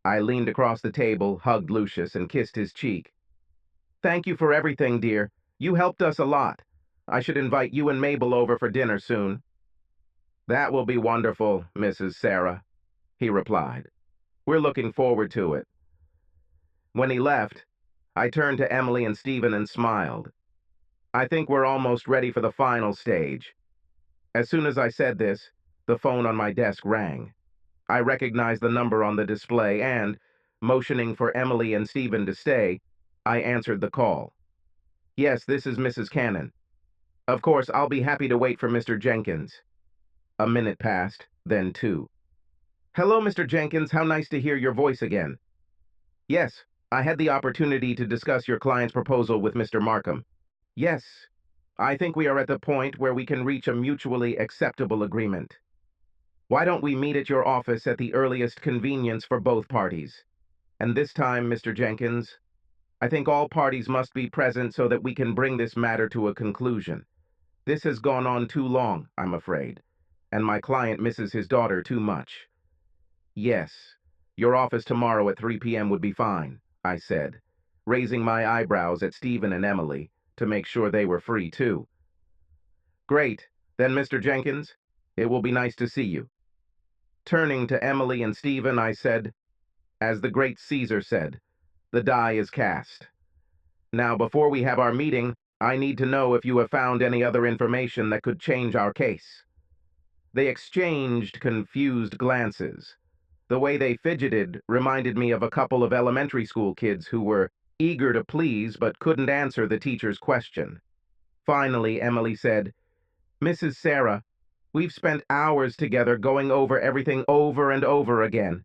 I leaned across the table, hugged Lucius, and kissed his cheek. Thank you for everything, dear. You helped us a lot. I should invite you and Mabel over for dinner soon. That will be wonderful, Mrs. Sarah, he replied. We're looking forward to it. When he left, I turned to Emily and Stephen and smiled. I think we're almost ready for the final stage. As soon as I said this, the phone on my desk rang. I recognized the number on the display and, motioning for Emily and Stephen to stay, I answered the call. Yes, this is Mrs. Cannon. Of course, I'll be happy to wait for Mr. Jenkins. A minute passed, then two. Hello, Mr. Jenkins. How nice to hear your voice again. Yes, I had the opportunity to discuss your client's proposal with Mr. Markham. Yes, I think we are at the point where we can reach a mutually acceptable agreement. Why don't we meet at your office at the earliest convenience for both parties? And this time, Mr. Jenkins, I think all parties must be present so that we can bring this matter to a conclusion. This has gone on too long, I'm afraid, and my client misses his daughter too much. Yes, your office tomorrow at 3 p.m. would be fine, I said, raising my eyebrows at Stephen and Emily to make sure they were free too. Great, then Mr. Jenkins, it will be nice to see you. Turning to Emily and Stephen, I said, as the great Caesar said, the die is cast. Now, before we have our meeting, I need to know if you have found any other information that could change our case. They exchanged confused glances. The way they fidgeted reminded me of a couple of elementary school kids who were eager to please but couldn't answer the teacher's question. Finally, Emily said, Mrs. Sarah, we've spent hours together going over everything over and over again,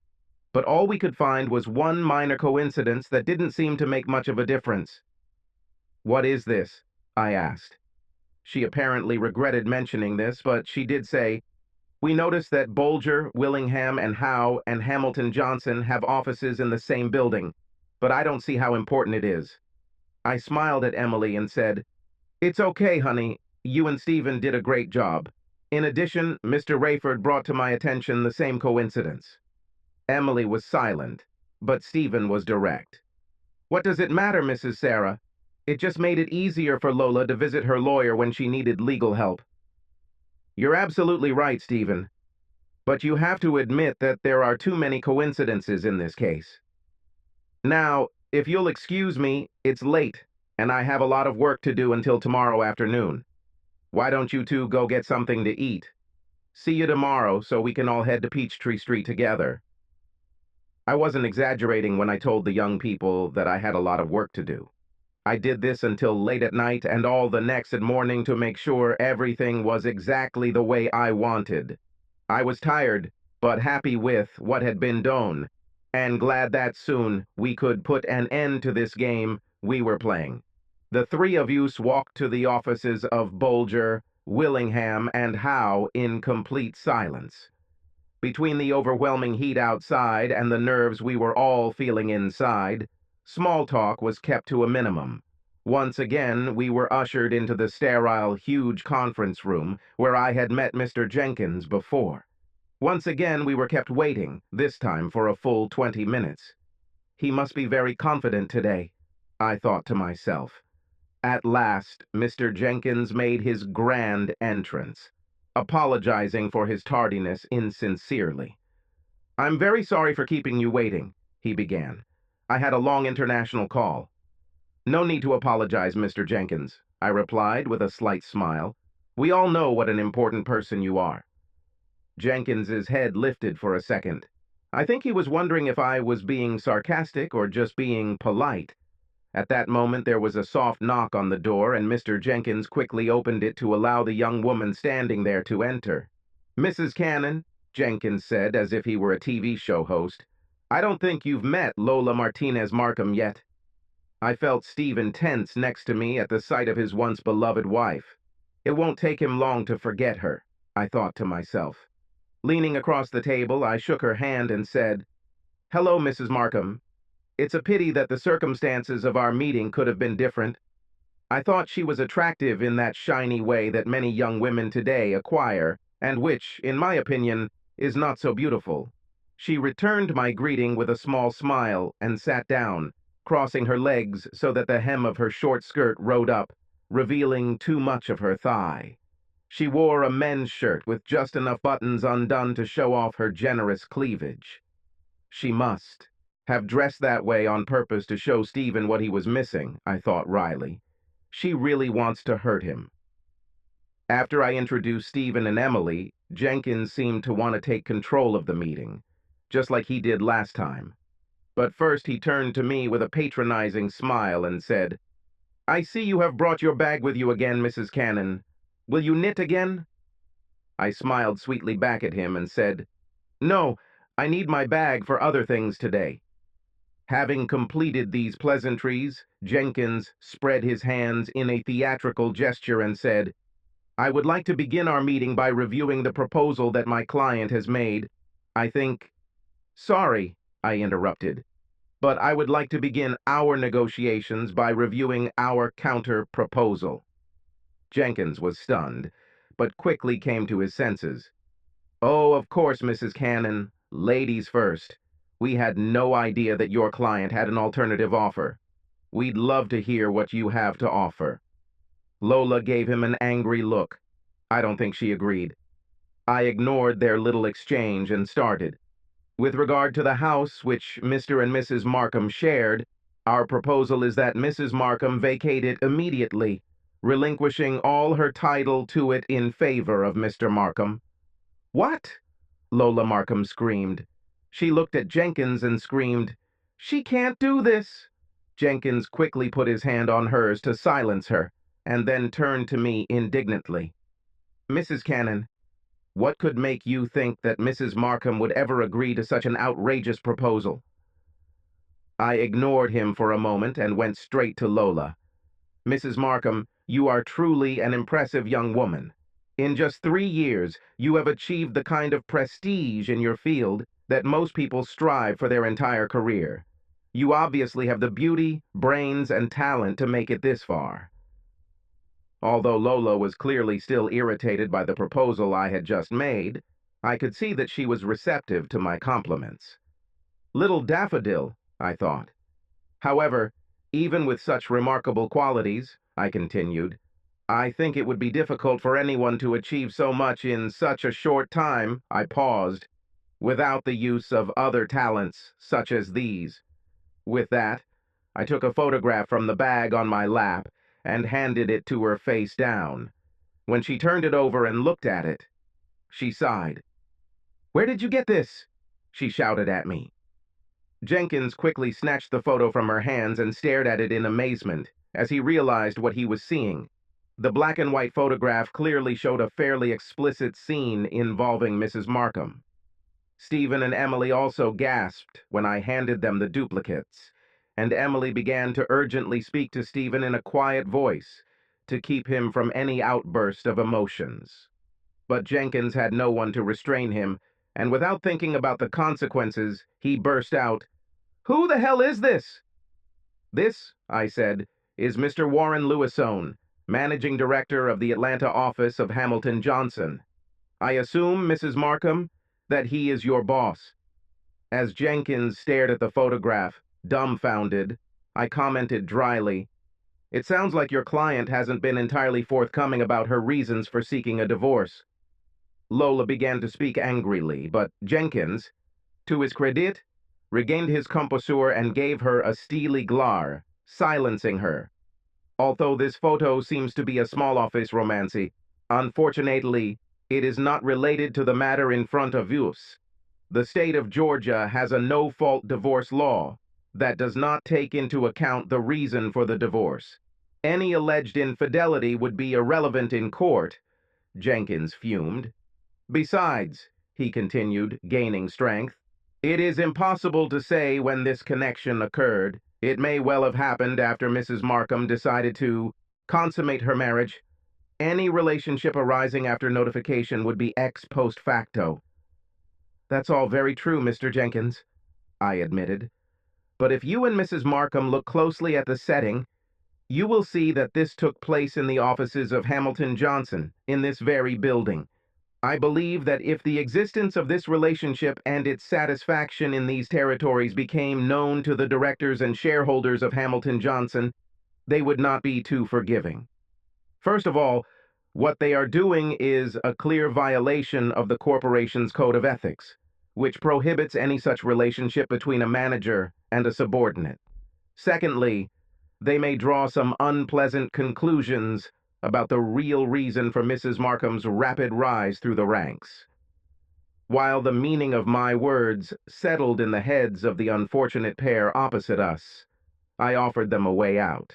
but all we could find was one minor coincidence that didn't seem to make much of a difference. What is this? I asked. She apparently regretted mentioning this, but she did say, we noticed that Bolger, Willingham, and Howe and Hamilton Johnson have offices in the same building, but I don't see how important it is. I smiled at Emily and said, It's okay, honey. You and Stephen did a great job. In addition, Mr. Rayford brought to my attention the same coincidence. Emily was silent, but Stephen was direct. What does it matter, Mrs. Sarah? It just made it easier for Lola to visit her lawyer when she needed legal help. You're absolutely right, Stephen. But you have to admit that there are too many coincidences in this case. Now, if you'll excuse me, it's late, and I have a lot of work to do until tomorrow afternoon. Why don't you two go get something to eat? See you tomorrow so we can all head to Peachtree Street together. I wasn't exaggerating when I told the young people that I had a lot of work to do. I did this until late at night and all the next morning to make sure everything was exactly the way I wanted. I was tired, but happy with what had been done, and glad that soon we could put an end to this game we were playing. The three of you walked to the offices of Bolger, Willingham, and Howe in complete silence. Between the overwhelming heat outside and the nerves we were all feeling inside, small talk was kept to a minimum. Once again, we were ushered into the sterile, huge conference room where I had met Mr. Jenkins before. Once again, we were kept waiting, this time for a full 20 minutes. He must be very confident today, I thought to myself. At last, Mr. Jenkins made his grand entrance, apologizing for his tardiness insincerely. I'm very sorry for keeping you waiting, he began. I had a long international call. No need to apologize, Mr. Jenkins, I replied with a slight smile. We all know what an important person you are. Jenkins's head lifted for a second. I think he was wondering if I was being sarcastic or just being polite. At that moment there was a soft knock on the door, and Mr. Jenkins quickly opened it to allow the young woman standing there to enter. Mrs. Cannon, Jenkins said as if he were a TV show host, I don't think you've met Lola Martinez Markham yet. I felt Stephen tense next to me at the sight of his once beloved wife. It won't take him long to forget her, I thought to myself. Leaning across the table, I shook her hand and said, Hello, Mrs. Markham. It's a pity that the circumstances of our meeting could have been different. I thought she was attractive in that shiny way that many young women today acquire, and which, in my opinion, is not so beautiful. She returned my greeting with a small smile and sat down, crossing her legs so that the hem of her short skirt rode up, revealing too much of her thigh. She wore a men's shirt with just enough buttons undone to show off her generous cleavage. She must have dressed that way on purpose to show Stephen what he was missing, I thought wryly. She really wants to hurt him. After I introduced Stephen and Emily, Jenkins seemed to want to take control of the meeting, just like he did last time. But first he turned to me with a patronizing smile and said, "I see you have brought your bag with you again, Mrs. Cannon. Will you knit again?" I smiled sweetly back at him and said, "No, I need my bag for other things today." Having completed these pleasantries, Jenkins spread his hands in a theatrical gesture and said, "I would like to begin our meeting by reviewing the proposal that my client has made. I think—" "Sorry," I interrupted, "but I would like to begin our negotiations by reviewing our counter-proposal." Jenkins was stunned, but quickly came to his senses. "Oh, of course, Mrs. Cannon. Ladies first. We had no idea that your client had an alternative offer. We'd love to hear what you have to offer." Lola gave him an angry look. I don't think she agreed. I ignored their little exchange and started. "With regard to the house which Mr. and Mrs. Markham shared, our proposal is that Mrs. Markham vacate it immediately, relinquishing all her title to it in favor of Mr. Markham." "What?" Lola Markham screamed. She looked at Jenkins and screamed, "She can't do this!" Jenkins quickly put his hand on hers to silence her, and then turned to me indignantly. "Mrs. Cannon, what could make you think that Mrs. Markham would ever agree to such an outrageous proposal?" I ignored him for a moment and went straight to Lola. "Mrs. Markham, you are truly an impressive young woman. In just 3 years, you have achieved the kind of prestige in your field that most people strive for their entire career. You obviously have the beauty, brains, and talent to make it this far." Although Lola was clearly still irritated by the proposal I had just made, I could see that she was receptive to my compliments. Little daffodil, I thought. "However, even with such remarkable qualities," I continued, "I think it would be difficult for anyone to achieve so much in such a short time," I paused, "without the use of other talents such as these." With that, I took a photograph from the bag on my lap and handed it to her face down. When she turned it over and looked at it, she sighed. "Where did you get this?" she shouted at me. Jenkins quickly snatched the photo from her hands and stared at it in amazement as he realized what he was seeing. The black and white photograph clearly showed a fairly explicit scene involving Mrs. Markham. Stephen and Emily also gasped when I handed them the duplicates, and Emily began to urgently speak to Stephen in a quiet voice to keep him from any outburst of emotions. But Jenkins had no one to restrain him, and without thinking about the consequences, he burst out, "Who the hell is this?" "This," I said, "is Mr. Warren Lewisone, Managing Director of the Atlanta office of Hamilton Johnson. I assume, Mrs. Markham, that he is your boss." As Jenkins stared at the photograph, dumbfounded, I commented dryly, "It sounds like your client hasn't been entirely forthcoming about her reasons for seeking a divorce." Lola began to speak angrily, but Jenkins, to his credit, regained his composure and gave her a steely glare, silencing her. "Although this photo seems to be a small office romancy, unfortunately, it is not related to the matter in front of us. The state of Georgia has a no-fault divorce law that does not take into account the reason for the divorce. Any alleged infidelity would be irrelevant in court," Jenkins fumed. "Besides," he continued, gaining strength, "it is impossible to say when this connection occurred. It may well have happened after Mrs. Markham decided to consummate her marriage. Any relationship arising after notification would be ex post facto." "That's all very true, Mr. Jenkins," I admitted. "But if you and Mrs. Markham look closely at the setting, You will see that this took place in the offices of Hamilton Johnson, in this very building. I believe that if the existence of this relationship and its satisfaction in these territories became known to the directors and shareholders of Hamilton Johnson, they would not be too forgiving. First of all, what they are doing is a clear violation of the corporation's code of ethics, which prohibits any such relationship between a manager and a subordinate. Secondly, they may draw some unpleasant conclusions about the real reason for Mrs. Markham's rapid rise through the ranks. While the meaning of my words settled in the heads of the unfortunate pair opposite us, I offered them a way out.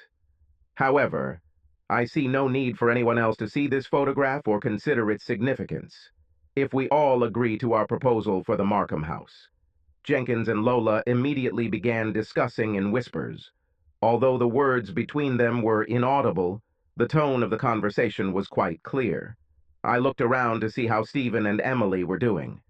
However, I see no need for anyone else to see this photograph or consider its significance, if we all agree to our proposal for the Markham house. Jenkins and Lola immediately began discussing in whispers. Although the words between them were inaudible, the tone of the conversation was quite clear. I looked around to see how Stephen and Emily were doing.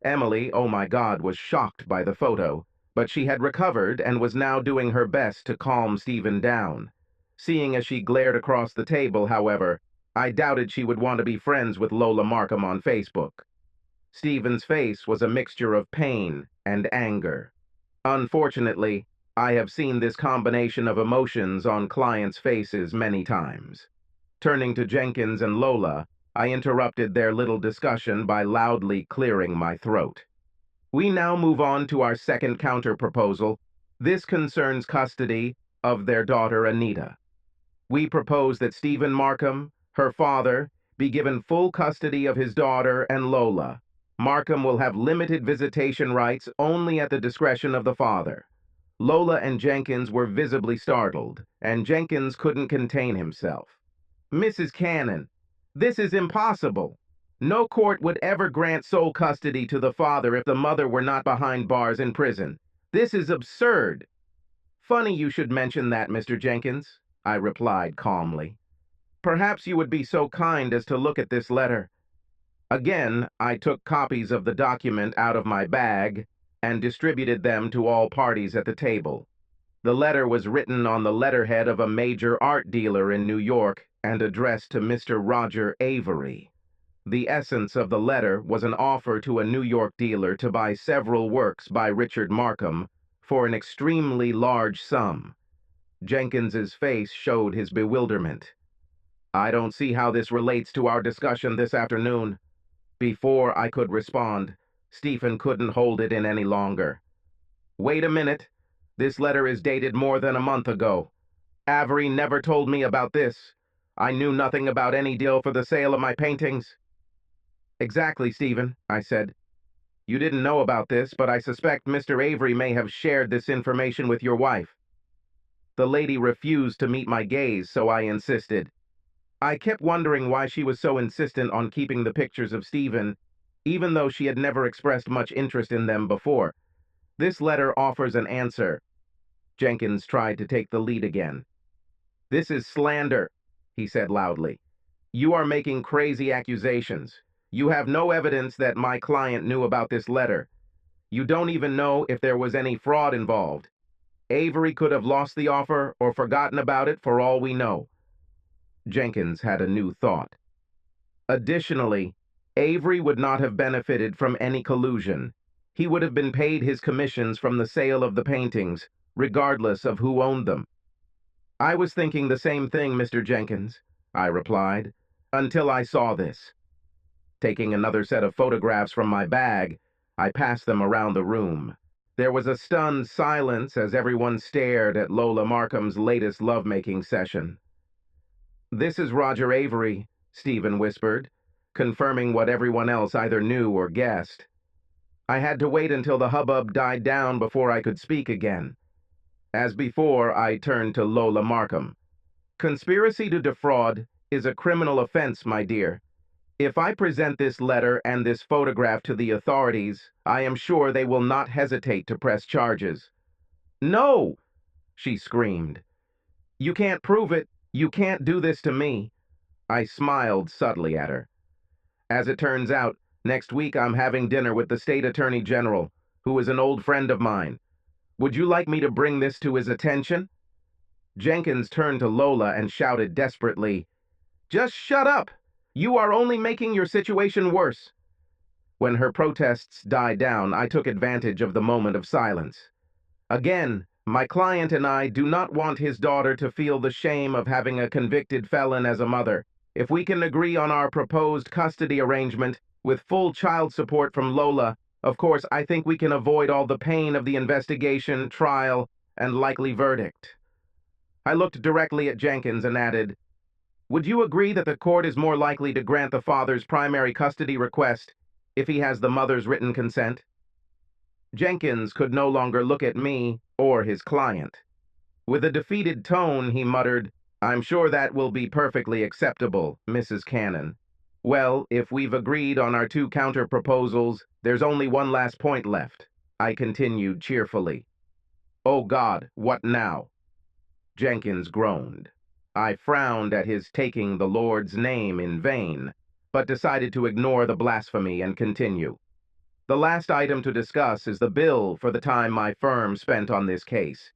Emily, oh my God, was shocked by the photo, but she had recovered and was now doing her best to calm Stephen down. Seeing as she glared across the table, however, I doubted she would want to be friends with Lola Markham on Facebook. Stephen's face was a mixture of pain and anger. Unfortunately, I have seen this combination of emotions on clients' faces many times. Turning to Jenkins and Lola, I interrupted their little discussion by loudly clearing my throat. We now move on to our second counter-proposal. This concerns custody of their daughter Anita. We propose that Stephen Markham, her father, be given full custody of his daughter and Lola. Markham will have limited visitation rights only at the discretion of the father. Lola and Jenkins were visibly startled, and Jenkins couldn't contain himself. Mrs. Cannon, this is impossible. No court would ever grant sole custody to the father if the mother were not behind bars in prison. This is absurd. Funny you should mention that, Mr. Jenkins, I replied calmly. Perhaps you would be so kind as to look at this letter. Again, I took copies of the document out of my bag and distributed them to all parties at the table. The letter was written on the letterhead of a major art dealer in New York and addressed to Mr. Roger Avery. The essence of the letter was an offer to a New York dealer to buy several works by Richard Markham for an extremely large sum. Jenkins's face showed his bewilderment. I don't see how this relates to our discussion this afternoon. Before I could respond, Stephen couldn't hold it in any longer. Wait a minute. This letter is dated more than a month ago. Avery never told me about this. I knew nothing about any deal for the sale of my paintings. Exactly, Stephen, I said. You didn't know about this, but I suspect Mr. Avery may have shared this information with your wife. The lady refused to meet my gaze, so I insisted. I kept wondering why she was so insistent on keeping the pictures of Stephen, even though she had never expressed much interest in them before. This letter offers an answer. Jenkins tried to take the lead again. This is slander, he said loudly. You are making crazy accusations. You have no evidence that my client knew about this letter. You don't even know if there was any fraud involved. Avery could have lost the offer or forgotten about it for all we know. Jenkins had a new thought. Additionally, Avery would not have benefited from any collusion. He would have been paid his commissions from the sale of the paintings, regardless of who owned them. I was thinking the same thing, Mr. Jenkins, I replied, until I saw this. Taking another set of photographs from my bag, I passed them around the room. There was a stunned silence as everyone stared at Lola Markham's latest lovemaking session. This is Roger Avery, Stephen whispered, confirming what everyone else either knew or guessed. I had to wait until the hubbub died down before I could speak again. As before, I turned to Lola Markham. Conspiracy to defraud is a criminal offense, my dear. If I present this letter and this photograph to the authorities, I am sure they will not hesitate to press charges. No, she screamed. You can't prove it. You can't do this to me. I smiled subtly at her. As it turns out, next week I'm having dinner with the State Attorney General, who is an old friend of mine. Would you like me to bring this to his attention? Jenkins turned to Lola and shouted desperately, "Just shut up! You are only making your situation worse." When her protests died down, I took advantage of the moment of silence. Again, my client and I do not want his daughter to feel the shame of having a convicted felon as a mother. If we can agree on our proposed custody arrangement, with full child support from Lola, of course, I think we can avoid all the pain of the investigation, trial, and likely verdict. I looked directly at Jenkins and added, "Would you agree that the court is more likely to grant the father's primary custody request if he has the mother's written consent?" Jenkins could no longer look at me or his client. With a defeated tone, he muttered, "I'm sure that will be perfectly acceptable, Mrs. Cannon. Well, if we've agreed on our two counter-proposals, there's only one last point left," I continued cheerfully. "Oh God, what now?" Jenkins groaned. I frowned at his taking the Lord's name in vain, but decided to ignore the blasphemy and continue. "The last item to discuss is the bill for the time my firm spent on this case.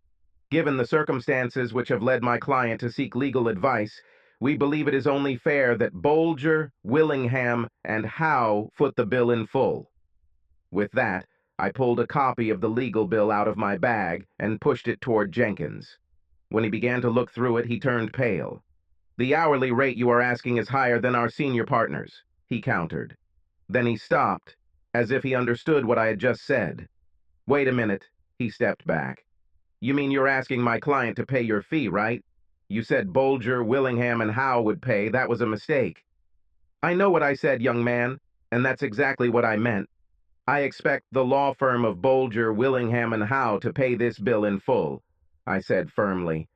Given the circumstances which have led my client to seek legal advice, we believe it is only fair that Bolger, Willingham, and Howe foot the bill in full." With that, I pulled a copy of the legal bill out of my bag and pushed it toward Jenkins. When he began to look through it, he turned pale. "The hourly rate you are asking is higher than our senior partners," he countered. Then he stopped, as if he understood what I had just said. "Wait a minute," he stepped back. "You mean you're asking my client to pay your fee, right? You said Bolger, Willingham, and Howe would pay. That was a mistake." "I know what I said, young man, and that's exactly what I meant. I expect the law firm of Bolger, Willingham, and Howe to pay this bill in full," I said firmly.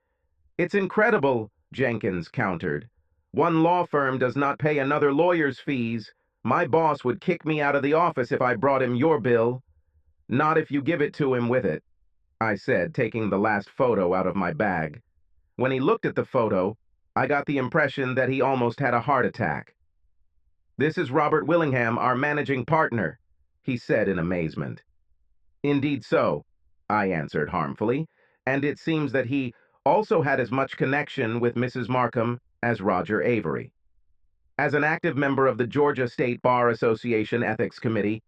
"It's incredible," Jenkins countered. "One law firm does not pay another lawyer's fees. My boss would kick me out of the office if I brought him your bill." "Not if you give it to him with it," I said, taking the last photo out of my bag. When he looked at the photo, I got the impression that he almost had a heart attack. "This is Robert Willingham, our managing partner," he said in amazement. "Indeed so," I answered harmfully, "and it seems that he also had as much connection with Mrs. Markham as Roger Avery. As an active member of the Georgia State Bar Association Ethics Committee,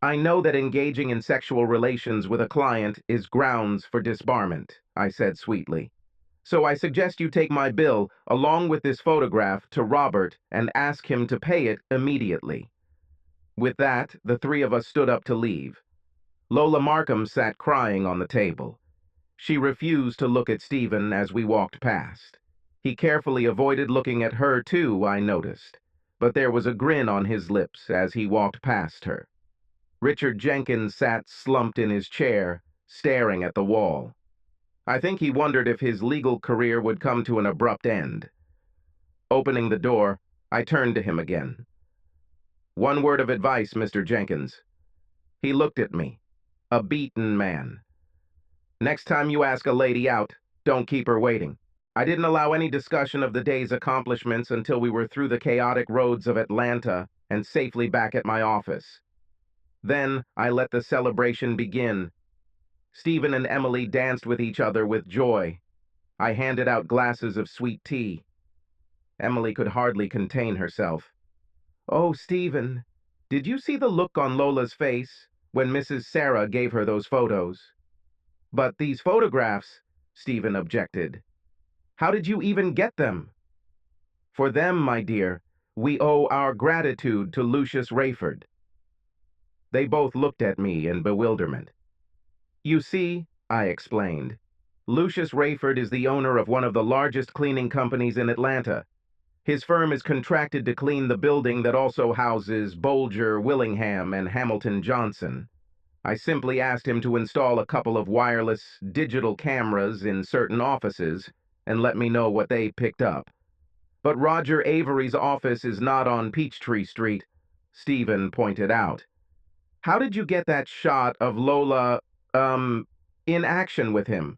I know that engaging in sexual relations with a client is grounds for disbarment," I said sweetly. "So I suggest you take my bill, along with this photograph, to Robert and ask him to pay it immediately." With that, the three of us stood up to leave. Lola Markham sat crying on the table. She refused to look at Stephen as we walked past. He carefully avoided looking at her, too, I noticed, but there was a grin on his lips as he walked past her. Richard Jenkins sat slumped in his chair, staring at the wall. I think he wondered if his legal career would come to an abrupt end. Opening the door, I turned to him again. "One word of advice, Mr. Jenkins." He looked at me, a beaten man. "Next time you ask a lady out, don't keep her waiting." I didn't allow any discussion of the day's accomplishments until we were through the chaotic roads of Atlanta and safely back at my office. Then I let the celebration begin. Stephen and Emily danced with each other with joy. I handed out glasses of sweet tea. Emily could hardly contain herself. "Oh, Stephen, did you see the look on Lola's face when Mrs. Sarah gave her those photos?" "But these photographs," Stephen objected. "How did you even get them?" "For them, my dear, we owe our gratitude to Lucius Rayford." They both looked at me in bewilderment. "You see," I explained, "Lucius Rayford is the owner of one of the largest cleaning companies in Atlanta. His firm is contracted to clean the building that also houses Bolger, Willingham, and Hamilton Johnson. I simply asked him to install a couple of wireless digital cameras in certain offices and let me know what they picked up. But Roger Avery's office is not on Peachtree Street," Stephen pointed out. "How did you get that shot of Lola, in action with him?"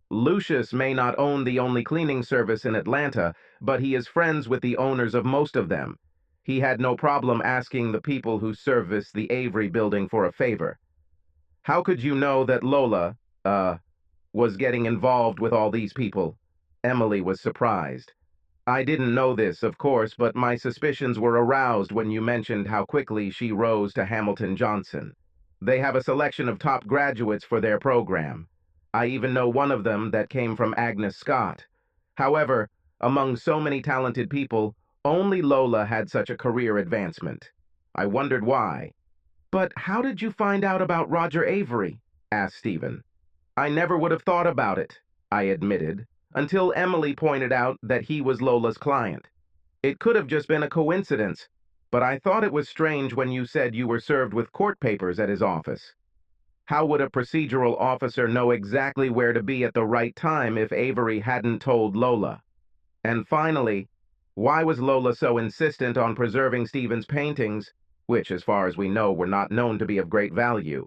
"Lucius may not own the only cleaning service in Atlanta, but he is friends with the owners of most of them. He had no problem asking the people who service the Avery building for a favor." "How could you know that Lola, was getting involved with all these people. Emily was surprised. I didn't know this, of course, but my suspicions were aroused when you mentioned how quickly she rose to Hamilton Johnson. They have a selection of top graduates for their program. I even know one of them that came from Agnes Scott. However, among so many talented people, only Lola had such a career advancement. I wondered why. But how did you find out about Roger Avery? Asked Stephen. I never would have thought about it, I admitted, until Emily pointed out that he was Lola's client. It could have just been a coincidence, but I thought it was strange when you said you were served with court papers at his office. How would a procedural officer know exactly where to be at the right time if Avery hadn't told Lola? And finally, why was Lola so insistent on preserving Stephen's paintings, which, as far as we know, were not known to be of great value?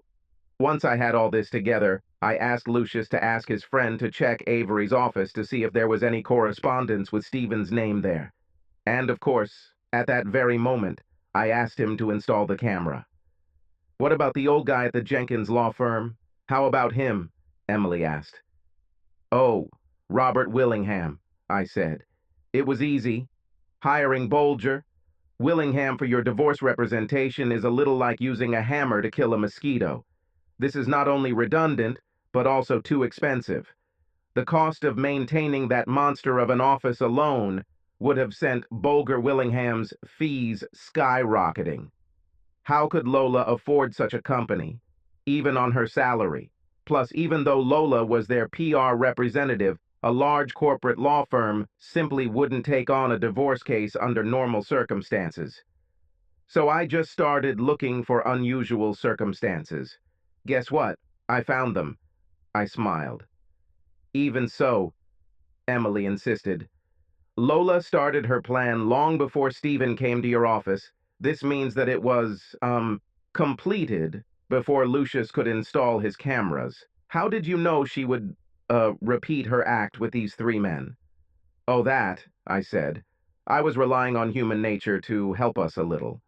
Once I had all this together, I asked Lucius to ask his friend to check Avery's office to see if there was any correspondence with Stephen's name there. And, of course, at that very moment, I asked him to install the camera. What about the old guy at the Jenkins law firm? How about him? Emily asked. Oh, Robert Willingham, I said. It was easy. Hiring Bolger. Willingham for your divorce representation is a little like using a hammer to kill a mosquito. This is not only redundant, but also too expensive. The cost of maintaining that monster of an office alone would have sent Bolger Willingham's fees skyrocketing. How could Lola afford such a company, even on her salary? Plus, even though Lola was their PR representative, a large corporate law firm simply wouldn't take on a divorce case under normal circumstances. So I just started looking for unusual circumstances. Guess what? I found them. I smiled. Even so, Emily insisted. Lola started her plan long before Stephen came to your office. This means that it was, completed before Lucius could install his cameras. How did you know she would, repeat her act with these three men? Oh, that, I said. I was relying on human nature to help us a little.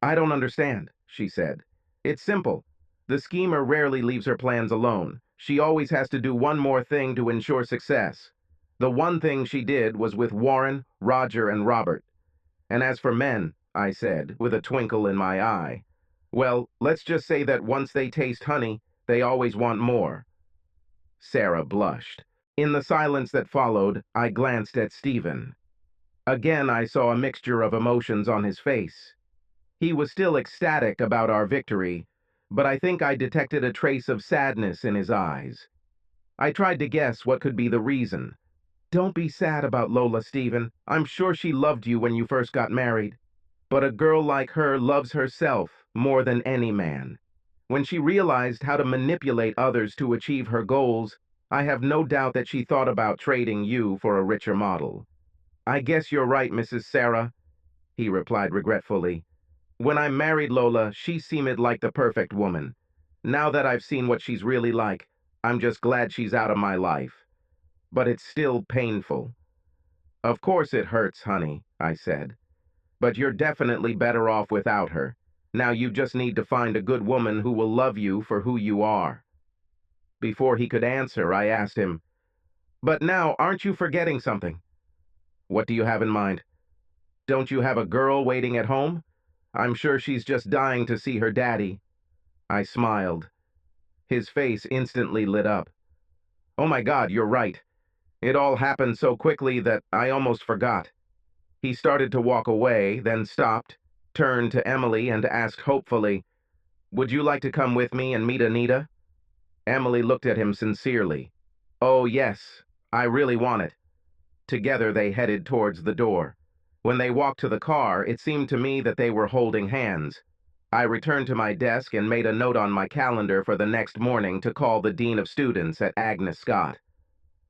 I don't understand, she said. It's simple. The schemer rarely leaves her plans alone. She always has to do one more thing to ensure success. The one thing she did was with Warren, Roger, and Robert. And as for men, I said, with a twinkle in my eye, well, let's just say that once they taste honey, they always want more. Sarah blushed. In the silence that followed, I glanced at Stephen. Again, I saw a mixture of emotions on his face. He was still ecstatic about our victory, but I think I detected a trace of sadness in his eyes. I tried to guess what could be the reason. Don't be sad about Lola, Stephen. I'm sure she loved you when you first got married. But a girl like her loves herself more than any man. When she realized how to manipulate others to achieve her goals, I have no doubt that she thought about trading you for a richer model. I guess you're right, Mrs. Sarah, he replied regretfully. When I married Lola, she seemed like the perfect woman. Now that I've seen what she's really like, I'm just glad she's out of my life. But it's still painful. Of course it hurts, honey, I said. But you're definitely better off without her. Now you just need to find a good woman who will love you for who you are. Before he could answer, I asked him, but now aren't you forgetting something? What do you have in mind? Don't you have a girl waiting at home? I'm sure she's just dying to see her daddy. I smiled. His face instantly lit up. Oh my God, you're right. It all happened so quickly that I almost forgot. He started to walk away, then stopped, turned to Emily and asked hopefully, would you like to come with me and meet Anita? Emily looked at him sincerely. Oh yes, I really want it. Together they headed towards the door. When they walked to the car, it seemed to me that they were holding hands. I returned to my desk and made a note on my calendar for the next morning to call the Dean of Students at Agnes Scott.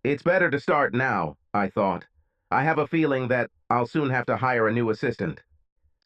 It's better to start now, I thought. I have a feeling that I'll soon have to hire a new assistant.